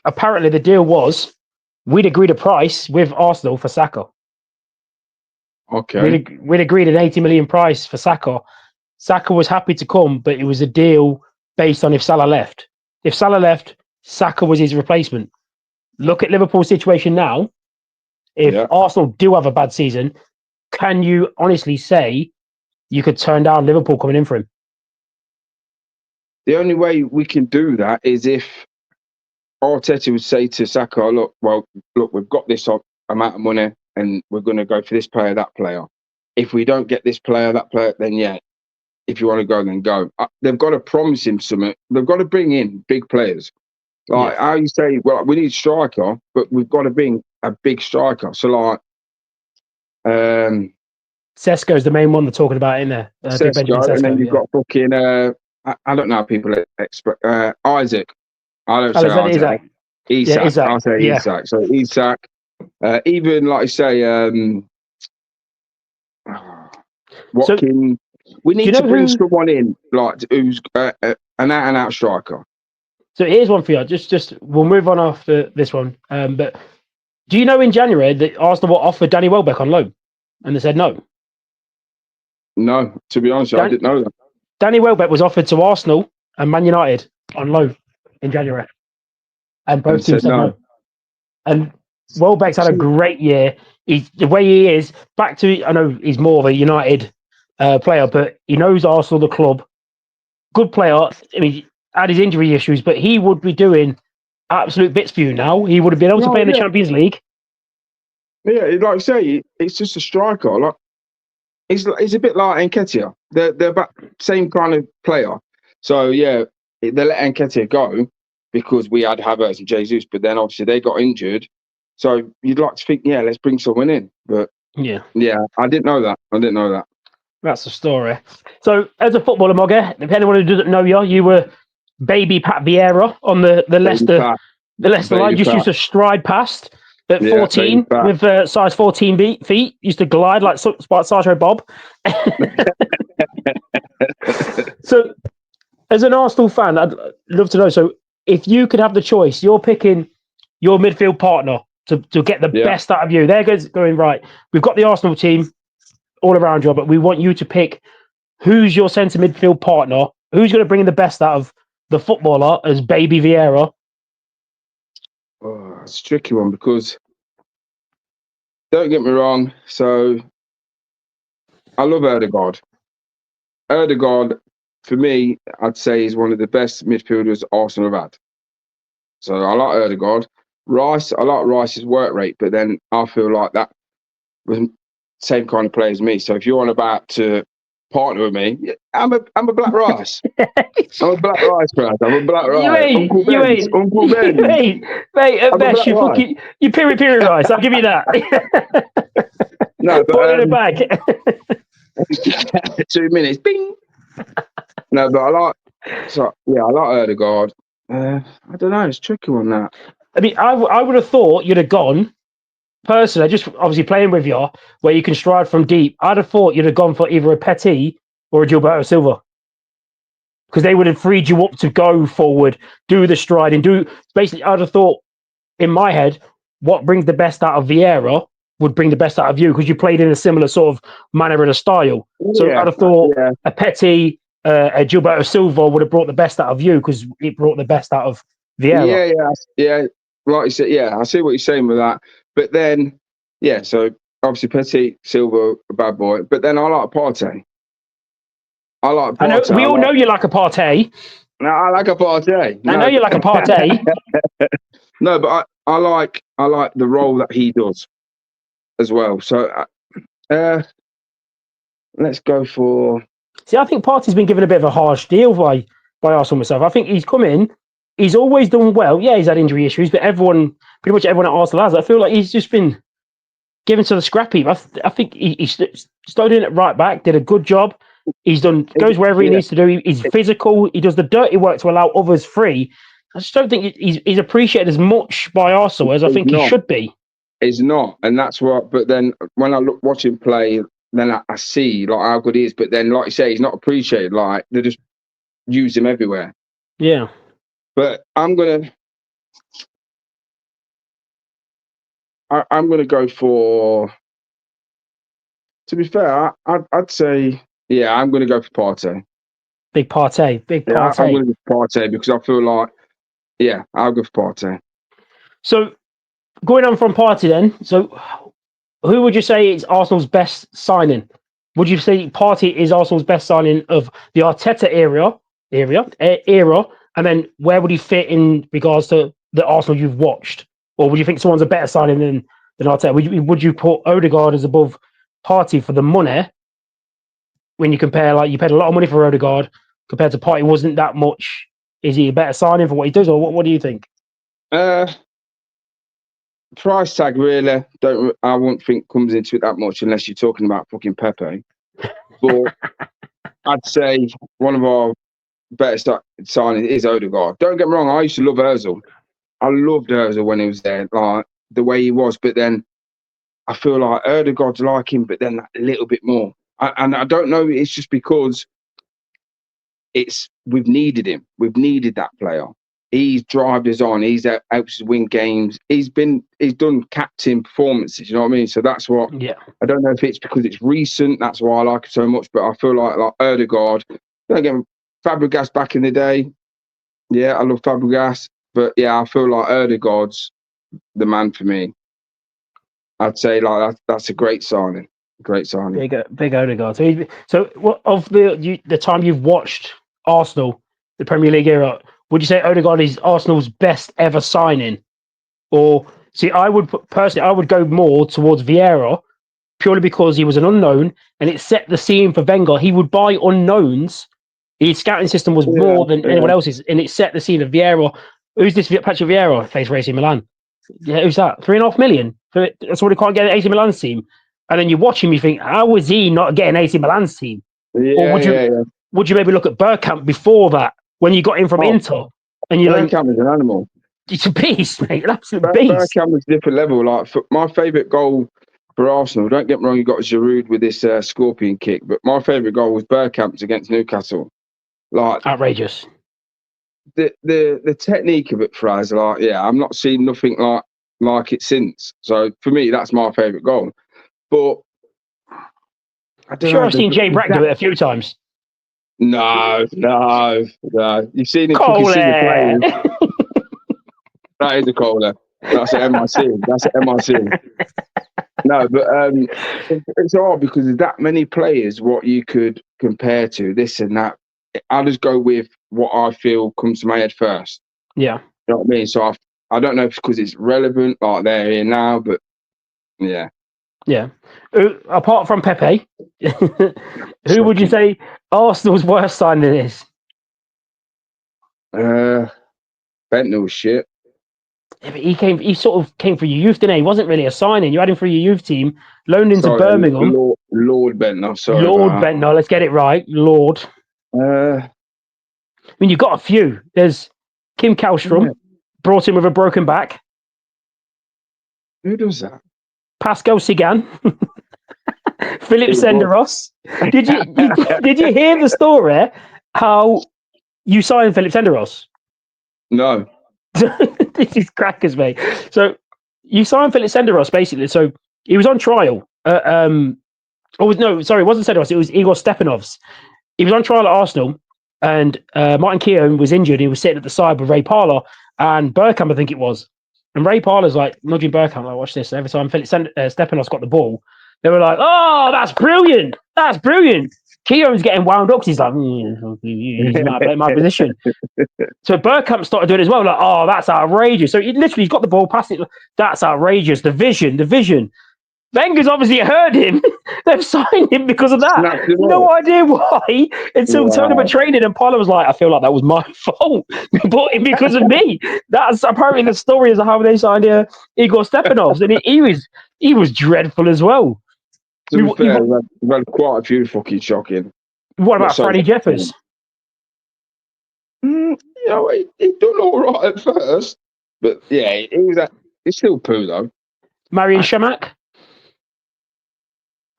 Speaker 1: Apparently, the deal was we'd agreed a price with Arsenal for Saka.
Speaker 2: Okay.
Speaker 1: We'd agreed an 80 million price for Saka. Saka was happy to come, but it was a deal based on if Salah left. If Salah left, Saka was his replacement. Look at Liverpool's situation now. If Arsenal do have a bad season, can you honestly say you could turn down Liverpool coming in for him?
Speaker 2: The only way we can do that is if Arteta would say to Saka, look, we've got this amount of money and we're going to go for this player, that player. If we don't get this player, that player, then if you want to go, then go. They've got to promise him something. They've got to bring in big players. Like how you say, well, we need a striker, but we've got to bring a big striker. So like,
Speaker 1: Sesko's the main one they're talking about in there.
Speaker 2: Sesko, and then you've got fucking, I don't know how people expect, Isaac. I don't say Isaac. Isak. I'll say Isak. So Isak, even like I say, Watkins. We need to bring someone in like who's an out-and-out striker.
Speaker 1: So here's one for you. Just we'll move on after this one. But do you know in January that Arsenal were offered Danny Welbeck on loan, and they said no?
Speaker 2: No, to be honest, I didn't know that.
Speaker 1: Danny Welbeck was offered to Arsenal and Man United on loan in January, and both teams said no. And Welbeck's had a great year. The way he is, back to, I know he's more of a United player, but he knows Arsenal, the club. Good player. I mean, had his injury issues, but he would be doing absolute bits for you now. He would have been able to play in the Champions League.
Speaker 2: Yeah, like I say, it's just a striker. Like he's a bit like Nketiah. They're about same kind of player. So yeah, they let Nketiah go because we had Havertz and Jesus, but then obviously they got injured. So you'd like to think, let's bring someone in. But yeah, I didn't know that.
Speaker 1: That's the story. So as a footballer, Mogger, if anyone who doesn't know you were baby Pat Vieira on the Leicester line. Just used to stride past. at
Speaker 2: Yeah,
Speaker 1: 14 with size 14 feet. Used to glide like Sartre Bob. So, as an Arsenal fan, I'd love to know. So, if you could have the choice, you're picking your midfield partner to get the best out of you. They're going right. We've got the Arsenal team all around you, but we want you to pick who's your centre midfield partner, who's going to bring the best out of the footballer as Baby Vieira.
Speaker 2: Oh, it's a tricky one because, don't get me wrong, so I love Ødegaard. Ødegaard, for me, I'd say is one of the best midfielders Arsenal have had. So I like Ødegaard. Rice, I like Rice's work rate, but then I feel like that was the same kind of player as me. So if you're on about to partner with me, I'm a Black Rice. I'm a Black Rice, Brad. I'm a Black Rice. Uncle Ben. Uncle Ben.
Speaker 1: Mate, at best, you period rice. I'll give you that.
Speaker 2: No, but
Speaker 1: put it in the bag.
Speaker 2: 2 minutes. Bing. No, but I like Ødegaard. I don't know. It's a tricky one, that.
Speaker 1: I mean, I would have thought you'd have gone, personally, just obviously playing with you, where you can stride from deep. I'd have thought you'd have gone for either a Petit or a Gilberto Silva. Because they would have freed you up to go forward, do the stride, and basically, I'd have thought, in my head, what brings the best out of Vieira would bring the best out of you, because you played in a similar sort of manner and a style. So I'd have thought a Petit, a Gilberto Silva would have brought the best out of you, because it brought the best out of Vieira.
Speaker 2: Yeah. Like you said, I see what you're saying with that. But then, so obviously Petit, Silva, a bad boy. But then I like Partey. I know,
Speaker 1: we all know you like a Partey.
Speaker 2: No, I like a Partey.
Speaker 1: I know you like a Partey.
Speaker 2: No, but I like the role that he does as well. So let's go for.
Speaker 1: See, I think Partey's been given a bit of a harsh deal by Arsenal myself. I think he's come in. He's always done well. Yeah, he's had injury issues, but pretty much everyone at Arsenal has. I feel like he's just been given to the scrap heap. I think he started in at right back, did a good job. Goes wherever he needs to do. He's physical. He does the dirty work to allow others free. I just don't think he's appreciated as much by Arsenal as I think he should be.
Speaker 2: He's not, and that's what. But then when I watch him play, then I see like how good he is. But then, like you say, he's not appreciated. Like they just use him everywhere.
Speaker 1: Yeah.
Speaker 2: But I'm gonna go for. To be fair, I'd say I'm gonna go for Partey.
Speaker 1: Big Partey.
Speaker 2: I'm gonna go for Partey because I feel like I'll go for Partey.
Speaker 1: So going on from Partey then, so who would you say is Arsenal's best signing? Would you say Partey is Arsenal's best signing of the Arteta era? And then where would he fit in regards to the Arsenal you've watched? Or would you think someone's a better signing than Arteta? Would you put Ødegaard as above Partey for the money? When you compare, like, you paid a lot of money for Ødegaard compared to Partey, wasn't that much. Is he a better signing for what he does, or what do you think?
Speaker 2: Price tag really I won't think comes into it that much unless you're talking about fucking Pepe. But I'd say one of our better signings is Ødegaard. Don't get me wrong, I used to love Ozil. I loved Ozil when he was there, like the way he was. But then I feel like Ødegaard's like him, but then that little bit more. And I don't know. It's just because we've needed him. We've needed that player. He's drived us on. He's helped us win games. He's done captain performances. You know what I mean? So that's what.
Speaker 1: Yeah.
Speaker 2: I don't know if it's because it's recent. That's why I like it so much. But I feel like Ødegaard. Don't get me, Fabregas back in the day. Yeah, I love Fabregas. But I feel like Ødegaard's the man for me. I'd say like that's a great signing. Great signing.
Speaker 1: Big Ødegaard. So what of the time you've watched Arsenal, the Premier League era, would you say Ødegaard is Arsenal's best ever signing? Or see, I would go more towards Vieira, purely because he was an unknown and it set the scene for Wenger. He would buy unknowns. His scouting system was more than anyone else's, and it set the scene of Vieira. Who's this Patrick Vieira? Face AC Milan. Yeah, who's that? 3.5 million. That's what he can't get an AC Milan's team. And then you watch him, you think, how was he not getting AC Milan's team? Or would you maybe look at Bergkamp before that, when you got him from Inter? And
Speaker 2: Bergkamp is an animal.
Speaker 1: He's a beast, mate. An absolute beast.
Speaker 2: Bergkamp was a different level. Like my favourite goal for Arsenal, don't get me wrong, you got Giroud with this scorpion kick, but my favourite goal was Bergkamp's against Newcastle. Like
Speaker 1: outrageous.
Speaker 2: The technique of it, Fraz, like, yeah, I'm not seeing nothing like it since. So for me, that's my favourite goal. But I don't know.
Speaker 1: I've seen Jay Brack do it a few times.
Speaker 2: No. You've seen him fucking
Speaker 1: Cole.
Speaker 2: see the players. That is a Kohler. That's an MIC. No, but it's hard because there's that many players what you could compare to, this and that. I'll just go with what I feel comes to my head first.
Speaker 1: Yeah.
Speaker 2: You know what I mean? So I don't know if because it's relevant, like they're here now, but yeah.
Speaker 1: Yeah. Apart from Pepe, who would you say Arsenal's worst signing is?
Speaker 2: Bentner was shit.
Speaker 1: Yeah, but he sort of came for your youth, didn't he? He wasn't really a signing. You had him for your youth team, loaned into Birmingham.
Speaker 2: Lord Bentner, sorry.
Speaker 1: Lord Bentner, let's get it right. Lord. I mean, you've got a few. There's Kim Kallstrom, brought in with a broken back.
Speaker 2: Who does that?
Speaker 1: Pascal Sigan. Philip Senderos. Did you hear the story? How you signed Philip Senderos?
Speaker 2: No.
Speaker 1: This is crackers, mate. So you signed Philip Senderos basically. So he was on trial. It wasn't Senderos. It was Igor Stepanovs. He was on trial at Arsenal, and Martin Keown was injured. He was sitting at the side with Ray Parlour and Bergkamp, I think it was. And Ray Parlour's like nudging Bergkamp, like, watch this. Every time Philip Stepanovs got the ball, they were like, "Oh, that's brilliant! That's brilliant!" Keown's getting wound up because he's like, he's my position. So Bergkamp started doing it as well, like, "Oh, that's outrageous!" So he's got the ball, passed it. That's outrageous. The vision. Wenger's obviously heard him. They've signed him because of that. No idea why. Until tournament training, and Parlour was like, "I feel like that was my fault. They bought him because of me." That's apparently the story is how they signed Igor Stepanovs, and he was dreadful as well.
Speaker 2: To be fair, we've had quite a few fucking shocking.
Speaker 1: What about Freddie Jeffers?
Speaker 2: He done all right at first, but yeah, he's still poo though.
Speaker 1: Marian Shamak?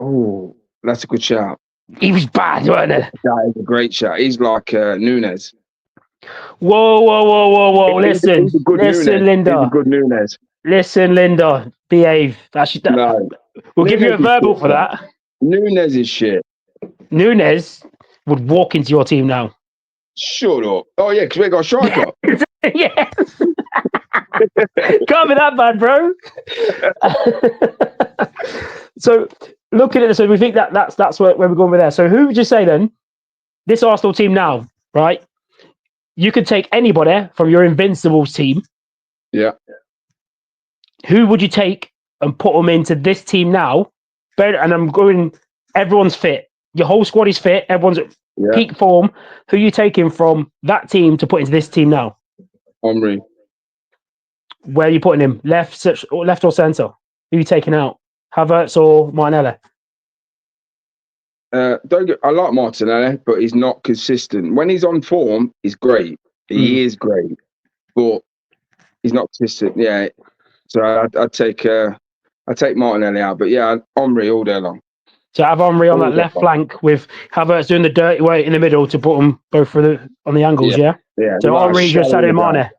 Speaker 2: Oh, that's a good shout.
Speaker 1: He was bad, wasn't he?
Speaker 2: That is a great shout. He's like Nunes.
Speaker 1: Whoa. Listen, Linda.
Speaker 2: He's a good Nunes.
Speaker 1: Listen, Linda. Behave.
Speaker 2: No.
Speaker 1: We'll give you a verbal for that.
Speaker 2: Nunes is shit.
Speaker 1: Nunes would walk into your team now.
Speaker 2: Shut up. Oh, yeah, because we got a striker.
Speaker 1: Yes. Can't be that bad, bro. So, looking at this, so we think that's where we're going with there. So, who would you say then, this Arsenal team now, right? You could take anybody from your Invincibles team.
Speaker 2: Yeah.
Speaker 1: Who would you take and put them into this team now? And I'm going, everyone's fit. Your whole squad is fit. Everyone's at peak form. Who are you taking from that team to put into this team now?
Speaker 2: Omri.
Speaker 1: Where are you putting him? Left or centre? Who are you taking out? Havertz or Martinelli?
Speaker 2: I like Martinelli, but he's not consistent. When he's on form, he's great. He is great, but he's not consistent. Yeah, so I'd take Martinelli out, but yeah, Omri all day long.
Speaker 1: So have Omri on that left flank with Havertz doing the dirty work in the middle to put them both on the angles. Yeah. So Omri just Sadio Mane.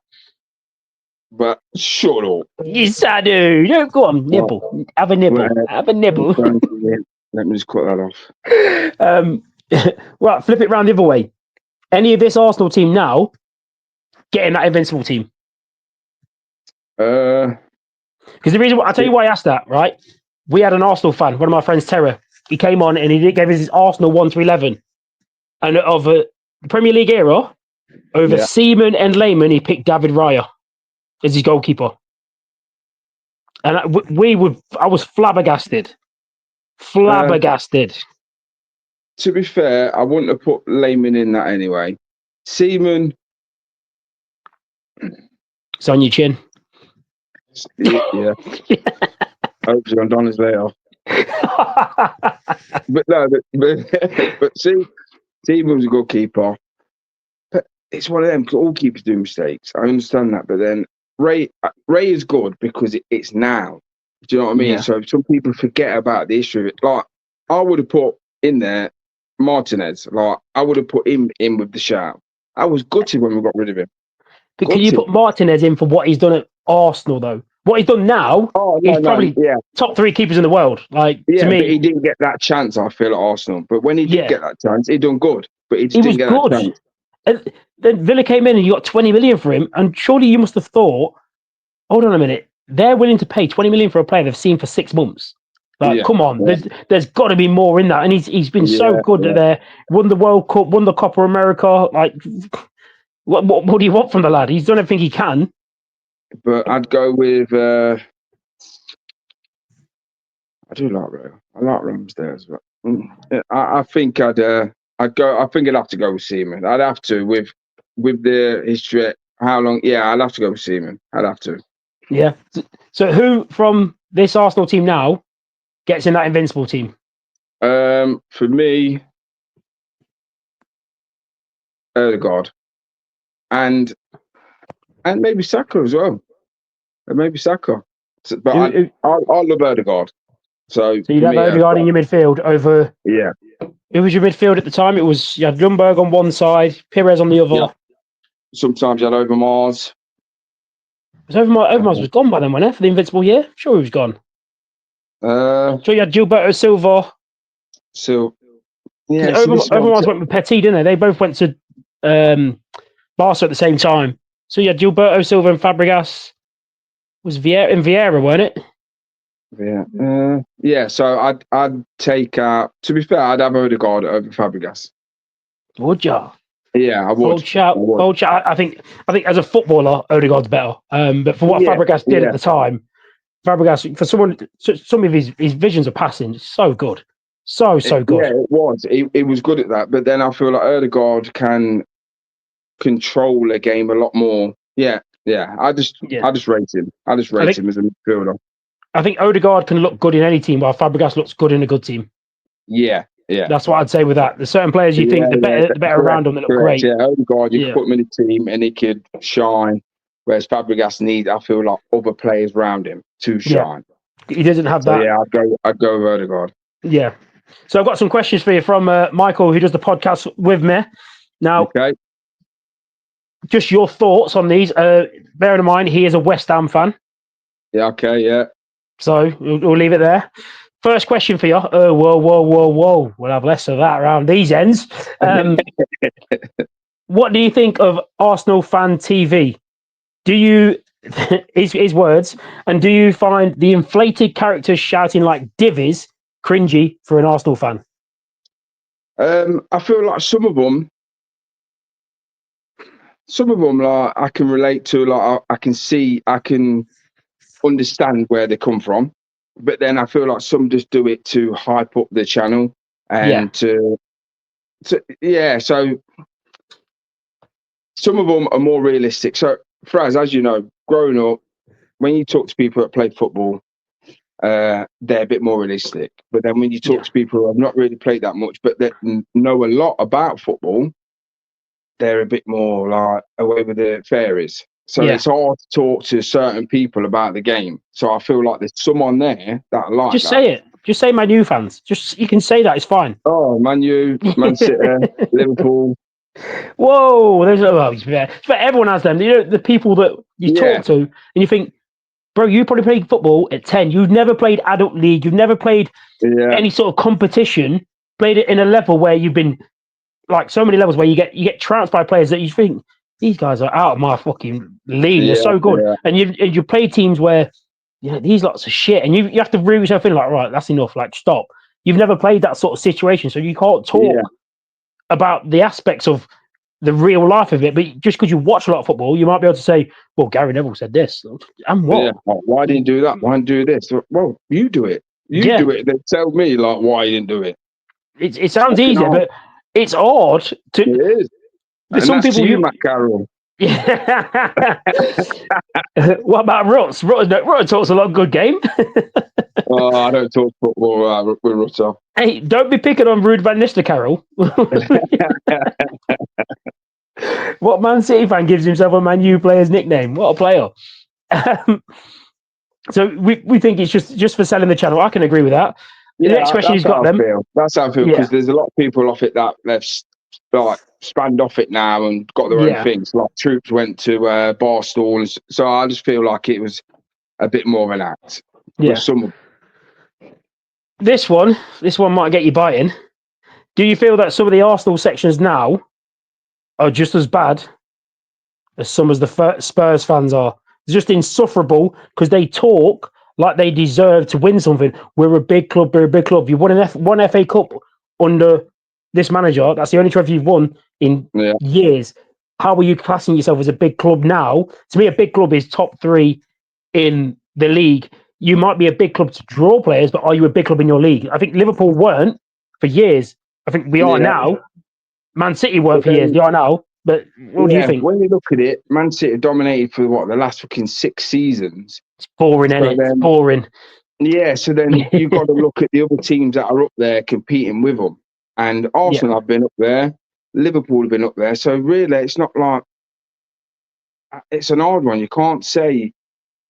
Speaker 2: But shut up.
Speaker 1: You Sadio. No, go on, nibble. Have a nibble. Have a nibble.
Speaker 2: Let me just cut that
Speaker 1: off. Well, flip it round the other way. Any of this Arsenal team now getting that Invincible team?
Speaker 2: Because
Speaker 1: the reason I'll tell you why I asked that, right? We had an Arsenal fan, one of my friends, Terra. He came on and he gave us his Arsenal 1 to 11. And of the Premier League era, over Seaman and Lehmann, he picked David Raya as his goalkeeper. And I was flabbergasted.
Speaker 2: To be fair, I wouldn't have put Lehmann in that anyway. Seaman.
Speaker 1: It's on your chin.
Speaker 2: Yeah. Hope you're on Donna's layoff. But no, but Seaman's a good keeper. But it's one of them, because all keepers do mistakes. I understand that, but then Ray is good because it's now. Do you know what I mean?
Speaker 1: Yeah.
Speaker 2: So some people forget about the issue of it. Like I would have put in there Martinez. Like I would have put him in with the shout. I was gutted when we got rid of him.
Speaker 1: But can you put Martinez in for what he's done at Arsenal though? What he's done now, he's probably top 3 keepers in the world. Like to me,
Speaker 2: but he didn't get that chance. I feel at Arsenal, but when he did get that chance, he done good. But he just didn't get that chance.
Speaker 1: And then Villa came in and you got 20 million for him, and surely you must have thought, hold on a minute, they're willing to pay 20 million for a player they've seen for 6 months. Like, come on, there's got to be more in that, and he's been so good there. Won the World Cup, won the Copa America. Like, what do you want from the lad? He's done everything he can.
Speaker 2: But I'd go with. I do like Ray. I like Ramsdale, but I think I'd go. I think I'd have to go with Seaman. I'd have to with the history. How long? Yeah, I'd have to go with Seaman. I'd have to.
Speaker 1: Yeah. So who from this Arsenal team now gets in that invincible team?
Speaker 2: For me, Odegaard, and maybe Saka as well. And maybe Saka. But I love Odegaard. So
Speaker 1: you'd have Odegaard in your midfield over.
Speaker 2: Yeah.
Speaker 1: Who was your midfield at the time? It was you had Ljungberg on one side, Pires on the other.
Speaker 2: Yeah. Sometimes you had Overmars.
Speaker 1: Overmars was gone by then, wasn't it? For the invincible year? Sure, he was gone. So you had Gilberto Silva.
Speaker 2: Yeah.
Speaker 1: Overmars went with Petit, didn't they? They both went to Barca at the same time. So you had Gilberto Silva and Fabregas. Was Vieira, weren't it?
Speaker 2: Yeah. So I'd take. To be fair, I'd have Odegaard over Fabregas.
Speaker 1: Would you?
Speaker 2: Yeah, I would.
Speaker 1: Bold shout. I think as a footballer, Odegaard's better. But for what Fabregas did at the time, Fabregas for some of his visions of passing, so good, so good.
Speaker 2: Yeah, it was. He was good at that. But then I feel like Odegaard can control a game a lot more. Yeah. I just rate him. I just rate him as a midfielder.
Speaker 1: I think Odegaard can look good in any team, while Fabregas looks good in a good team. Yeah. That's what I'd say with that. There's certain players you think the better around them that look great.
Speaker 2: Yeah, Odegaard, you can put him in a team and he could shine. Whereas Fabregas needs, I feel like, other players around him to shine.
Speaker 1: He doesn't have that.
Speaker 2: Yeah, I'd go with Odegaard.
Speaker 1: Yeah. So I've got some questions for you from Michael, who does the podcast with me. Now, just your thoughts on these. Bearing in mind, he is a West Ham fan.
Speaker 2: Yeah, okay, yeah.
Speaker 1: So we'll leave it there. First question for you. Whoa. We'll have less of that around these ends. What do you think of Arsenal fan TV? Do you, his words, and do you find the inflated characters shouting like divvies cringy for an Arsenal fan?
Speaker 2: I feel like some of them, like I can relate to, like I can understand where they come from. But then I feel like some just do it to hype up the channel and so some of them are more realistic. So Fraz, as you know, growing up, when you talk to people that play football, they're a bit more realistic. But then when you talk to people who have not really played that much, but that know a lot about football, they're a bit more like away with the fairies. So it's hard to talk to certain people about the game. So I feel like there's someone there that I like.
Speaker 1: Just say it. Just say Man U fans. Just you can say that. It's fine.
Speaker 2: Oh, Man U, Man City, Liverpool.
Speaker 1: Whoa, but everyone has them. You know, the people that you talk to, and you think, bro, you probably played football at 10. You've never played adult league. You've never played any sort of competition. Played it in a level where you've been like so many levels where you get trounced by players that you think these guys are out of my fucking league. They're so good, and you play teams where these lots of shit, and you have to reel yourself in like, right, that's enough. Like, stop. You've never played that sort of situation, so you can't talk about the aspects of the real life of it. But just because you watch a lot of football, you might be able to say, well, Gary Neville said this, and what?
Speaker 2: Yeah. Why didn't you do that? Why didn't you do this? Well, you do it. You do it. Then tell me like why you didn't do it.
Speaker 1: It sounds easier, but it's hard to.
Speaker 2: It is.
Speaker 1: But some people,
Speaker 2: Matt Carroll.
Speaker 1: Yeah. What about Ruts? Ruts talks a lot of good game.
Speaker 2: Oh, I don't talk football with Rutter.
Speaker 1: Hey, don't be picking on Ruud van Nistelrooy. What Man City fan gives himself a Man U player's nickname? What a player. Um, so we think it's just for selling the channel. I can agree with that. The next question he's got them.
Speaker 2: That's how I feel, because there's a lot of people off it that they've like spanned off it now and got their own things. Like Troops went to Barstool, so I just feel like it was a bit more of an act.
Speaker 1: Yeah. This one might get you biting. Do you feel that some of the Arsenal sections now are just as bad as some of the Spurs fans are? It's just insufferable because they talk like they deserve to win something. We're a big club. We're a big club. You won one FA Cup under this manager. That's the only trophy you've won in years. How are you classing yourself as a big club now? To me, a big club is top 3 in the league. You might be a big club to draw players, but are you a big club in your league? I think Liverpool weren't for years. I think we are now. Man City weren't for years. They are now. But what do you think?
Speaker 2: When you look at it, Man City dominated for the last fucking 6 seasons.
Speaker 1: It's boring, isn't it? It's boring.
Speaker 2: Yeah, so then you've got to look at the other teams that are up there competing with them. And Arsenal have been up there. Liverpool have been up there. So really, it's not like... It's an hard one. You can't say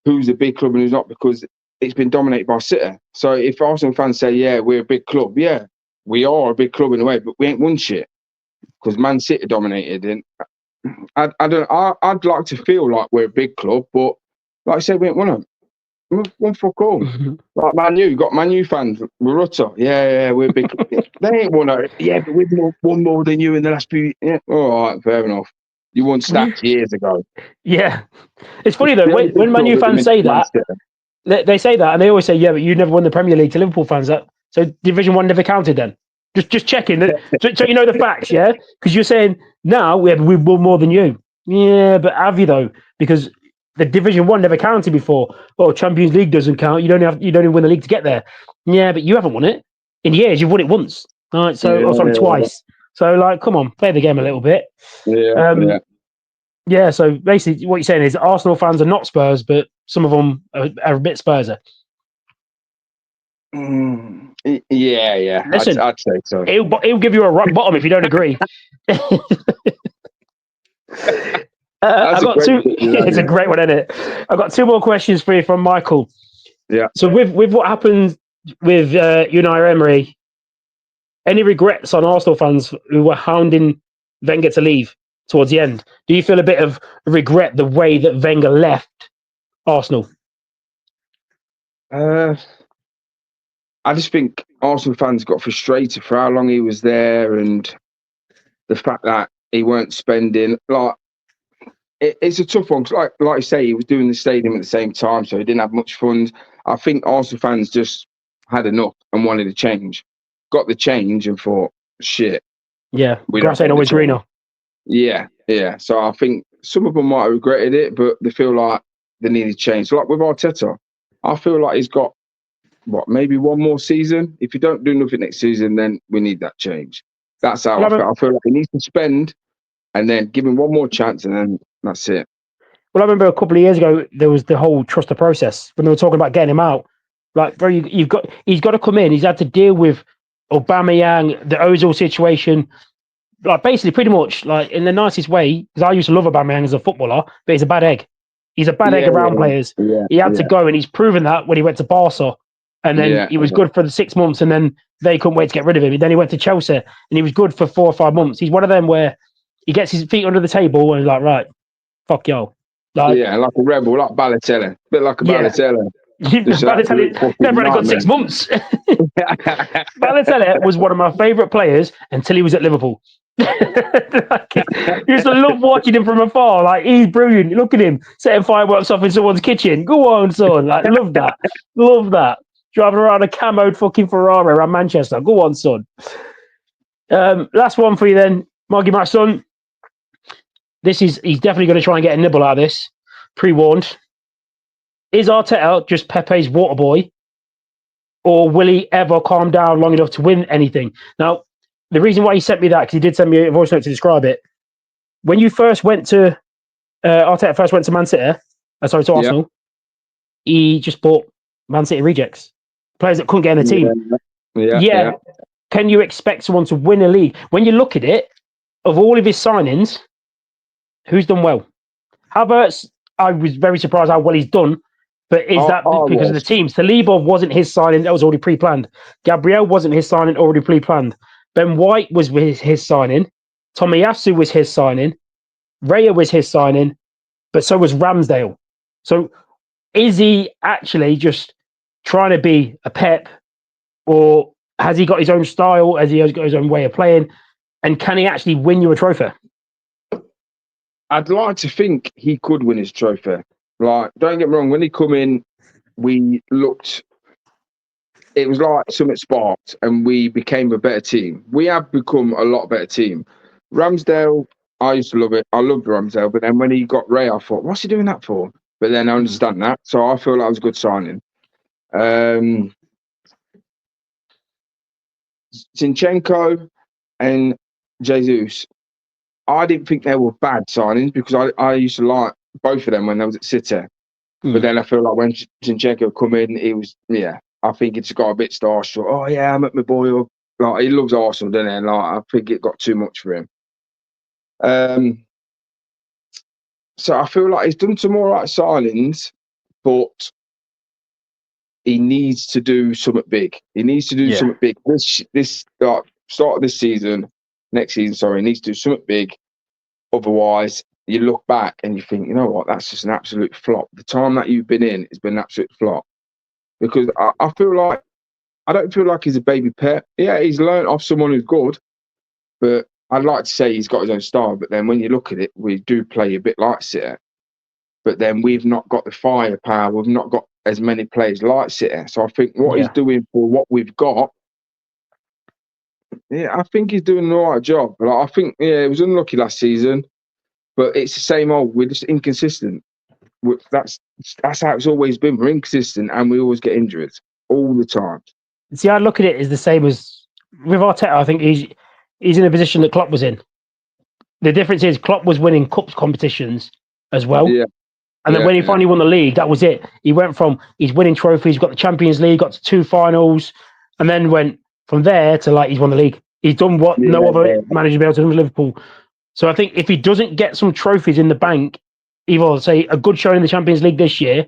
Speaker 2: who's a big club and who's not, because it's been dominated by City. So if Arsenal fans say, yeah, we're a big club, yeah, we are a big club in a way, but we ain't won shit because Man City dominated. And I'd like to feel like we're a big club, but like I said, we ain't won them. One fuck all. Like Man U, got Man U fans. We're utter. Yeah, we're a big club. They ain't won it. Yeah, but we've won more than you in the last few. Yeah, all right, fair enough. You won stats years ago.
Speaker 1: Yeah. It's funny though, when Man U fans say that, they say that, and they always say, yeah, but you never won the Premier League to Liverpool fans. So Division 1 never counted then? Just checking. So you know the facts, yeah? Because you're saying, now we've won more than you. Yeah, but have you though? Because the Division 1 never counted before. Oh, Champions League doesn't count. You don't even win the league to get there. Yeah, but you haven't won it. In years, you've won it once. All right, twice. So, like, come on, play the game a little bit. Yeah, so basically what you're saying is Arsenal fans are not Spurs, but some of them are a bit Spurser.
Speaker 2: Yeah.
Speaker 1: Listen,
Speaker 2: I'd say so.
Speaker 1: He'll give you a rock bottom if you don't agree. It's a great one, isn't it? I've got 2 more questions for you from Michael.
Speaker 2: Yeah.
Speaker 1: So with what happened with Unai Emery, any regrets on Arsenal fans who were hounding Wenger to leave towards the end? Do you feel a bit of regret the way that Wenger left Arsenal?
Speaker 2: I just think Arsenal fans got frustrated for how long he was there, and the fact that he weren't spending. Like, it's a tough one. Like you say, he was doing the stadium at the same time, so he didn't have much funds. I think Arsenal fans just had enough and wanted a change. Got the change and thought, shit.
Speaker 1: Yeah, grass ain't always greener.
Speaker 2: Yeah. So I think some of them might have regretted it, but they feel like they needed change. So like with Arteta, I feel like he's got maybe 1 more season. If you don't do nothing next season, then we need that change. That's how I feel. I feel like he needs to spend and then give him 1 more chance, and then that's it.
Speaker 1: Well, I remember a couple of years ago there was the whole trust the process when they were talking about getting him out. Like, bro, he's got to come in. He's had to deal with Aubameyang, the Ozil situation. Like, basically, pretty much, like, in the nicest way, because I used to love Aubameyang as a footballer, but he's a bad egg. He's a bad egg around players. He had to go, and he's proven that when he went to Barca. And then he was good for the 6 months, and then they couldn't wait to get rid of him. And then he went to Chelsea, and he was good for 4 or 5 months. He's one of them where he gets his feet under the table, and he's like, right, fuck y'all. Like
Speaker 2: a rebel, like Balotelli. A bit like a Balotelli.
Speaker 1: Balotelli never had a good 6 months. Balotelli was one of my favourite players until he was at Liverpool. Like, you used to love watching him from afar. Like, he's brilliant. Look at him setting fireworks off in someone's kitchen. Go on, son. Like, love that. Driving around a camoed fucking Ferrari around Manchester. Go on, son. Last one for you then, Marky, my son. He's definitely going to try and get a nibble out of this. Pre-warned. Is Arteta just Pepe's water boy, or will he ever calm down long enough to win anything? Now, the reason why he sent me that, because he did send me a voice note to describe it. When you first went to Arteta first went to Man City, to Arsenal, he just bought Man City rejects, players that couldn't get in the team. Yeah. Can you expect someone to win a league? When you look at it, of all of his signings, who's done well? Havertz, I was very surprised how well he's done. But is that
Speaker 2: I
Speaker 1: because of the
Speaker 2: was.
Speaker 1: team? Saliba wasn't his signing; that was already pre-planned. Gabriel wasn't his signing; already pre-planned. Ben White was his signing. Tomiyasu was his signing. Raya was his signing, but so was Ramsdale. So is he actually just trying to be a Pep, or has he got his own style? Has he got his own way of playing? And can he actually win you a trophy?
Speaker 2: I'd like to think he could win his trophy. Like, don't get me wrong, when he come in, we looked. It was like something sparked, and we became a better team. We have become a lot better team. Ramsdale, I used to love it. I loved Ramsdale, but then when he got Ray, I thought, what's he doing that for? But then I understand that, so I feel that was a good signing. Zinchenko and Jesus, I didn't think they were bad signings because I used to like both of them when I was at City. But then I feel like when Zinchenko come in, he was, I think it's got a bit starstruck. Oh, yeah, I'm at my boy up. Like, he loves Arsenal, doesn't he? And, like, I think it got too much for him. So I feel like he's done some all right signings, but he needs to do something big. He needs to do something big. This start of this season, next season, sorry, he needs to do something big. Otherwise, you look back and you think, you know what, that's just an absolute flop. The time that you've been in has been an absolute flop. Because I feel like, I don't feel like he's a baby Pep. Yeah, he's learned off someone who's good, but I'd like to say he's got his own style. But then when you look at it, we do play a bit like City. But then we've not got the firepower. We've not got as many players like City. So I think what he's doing for what we've got, I think he's doing an all right job. But I think, it was unlucky last season. But it's the same old. We're just inconsistent. That's how it's always been. We're inconsistent and we always get injured all the time.
Speaker 1: See, I look at it as the same as with Arteta. I think he's in a position that Klopp was in. The difference is Klopp was winning cups competitions as well.
Speaker 2: Yeah.
Speaker 1: And then when he finally won the league, that was it. He went from he's winning trophies, got the Champions League, got to 2 finals, and then went from there to like he's won the league. He's done what no other manager be able to do with Liverpool. So I think if he doesn't get some trophies in the bank, either say a good showing in the Champions League this year,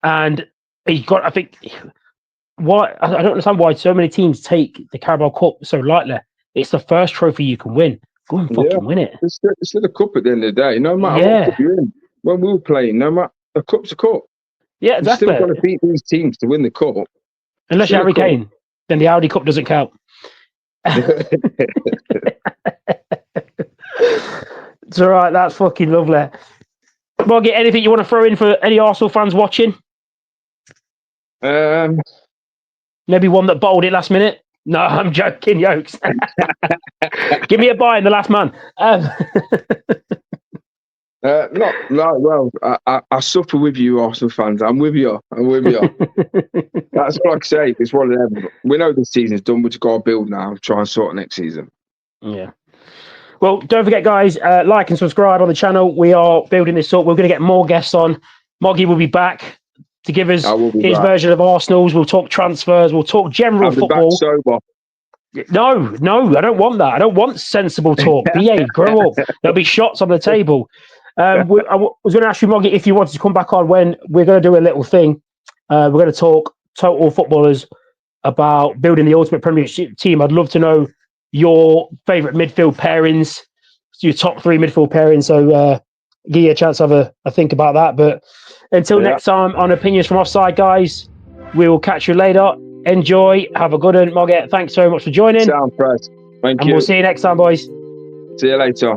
Speaker 1: and he's got, I think, why I don't understand why so many teams take the Carabao Cup so lightly. It's the first trophy you can win. Go and fucking win it.
Speaker 2: It's still a cup at the end of the day. No matter what cup you're in, when we were playing, no matter a cup's a cup.
Speaker 1: Yeah, exactly.
Speaker 2: You've still got to beat these teams to win the cup.
Speaker 1: Unless you're Harry Kane, then the Audi Cup doesn't count. It's all right. That's fucking lovely. Morgan, anything you want to throw in for any Arsenal fans watching? Maybe one that bowled it last minute. No, I'm joking, Yokes. Give me a buy in the last man. I suffer with you, Arsenal fans. I'm with you. That's what I can say. It's one of them. We know this season's done. We just got to build now. Try and sort next season. Yeah. Well, don't forget, guys, like and subscribe on the channel. We are building this up. We're going to get more guests on. Moggy will be back to give us his version of Arsenal's. We'll talk transfers. We'll talk general football.
Speaker 2: Back sober.
Speaker 1: No, I don't want that. I don't want sensible talk. Behave, grow up. There'll be shots on the table. I was going to ask you, Moggy, if you wanted to come back on when we're going to do a little thing. We're going to talk total footballers about building the ultimate Premiership team. I'd love to know your favourite midfield pairings, your top 3 midfield pairings. So give you a chance to have a think about that. But until next time on Opinions from Offside, guys, we will catch you later. Enjoy. Have a good one, Moggy. Thanks very much for joining.
Speaker 2: Sound press. Thank you.
Speaker 1: And we'll see you next time, boys.
Speaker 2: See you later.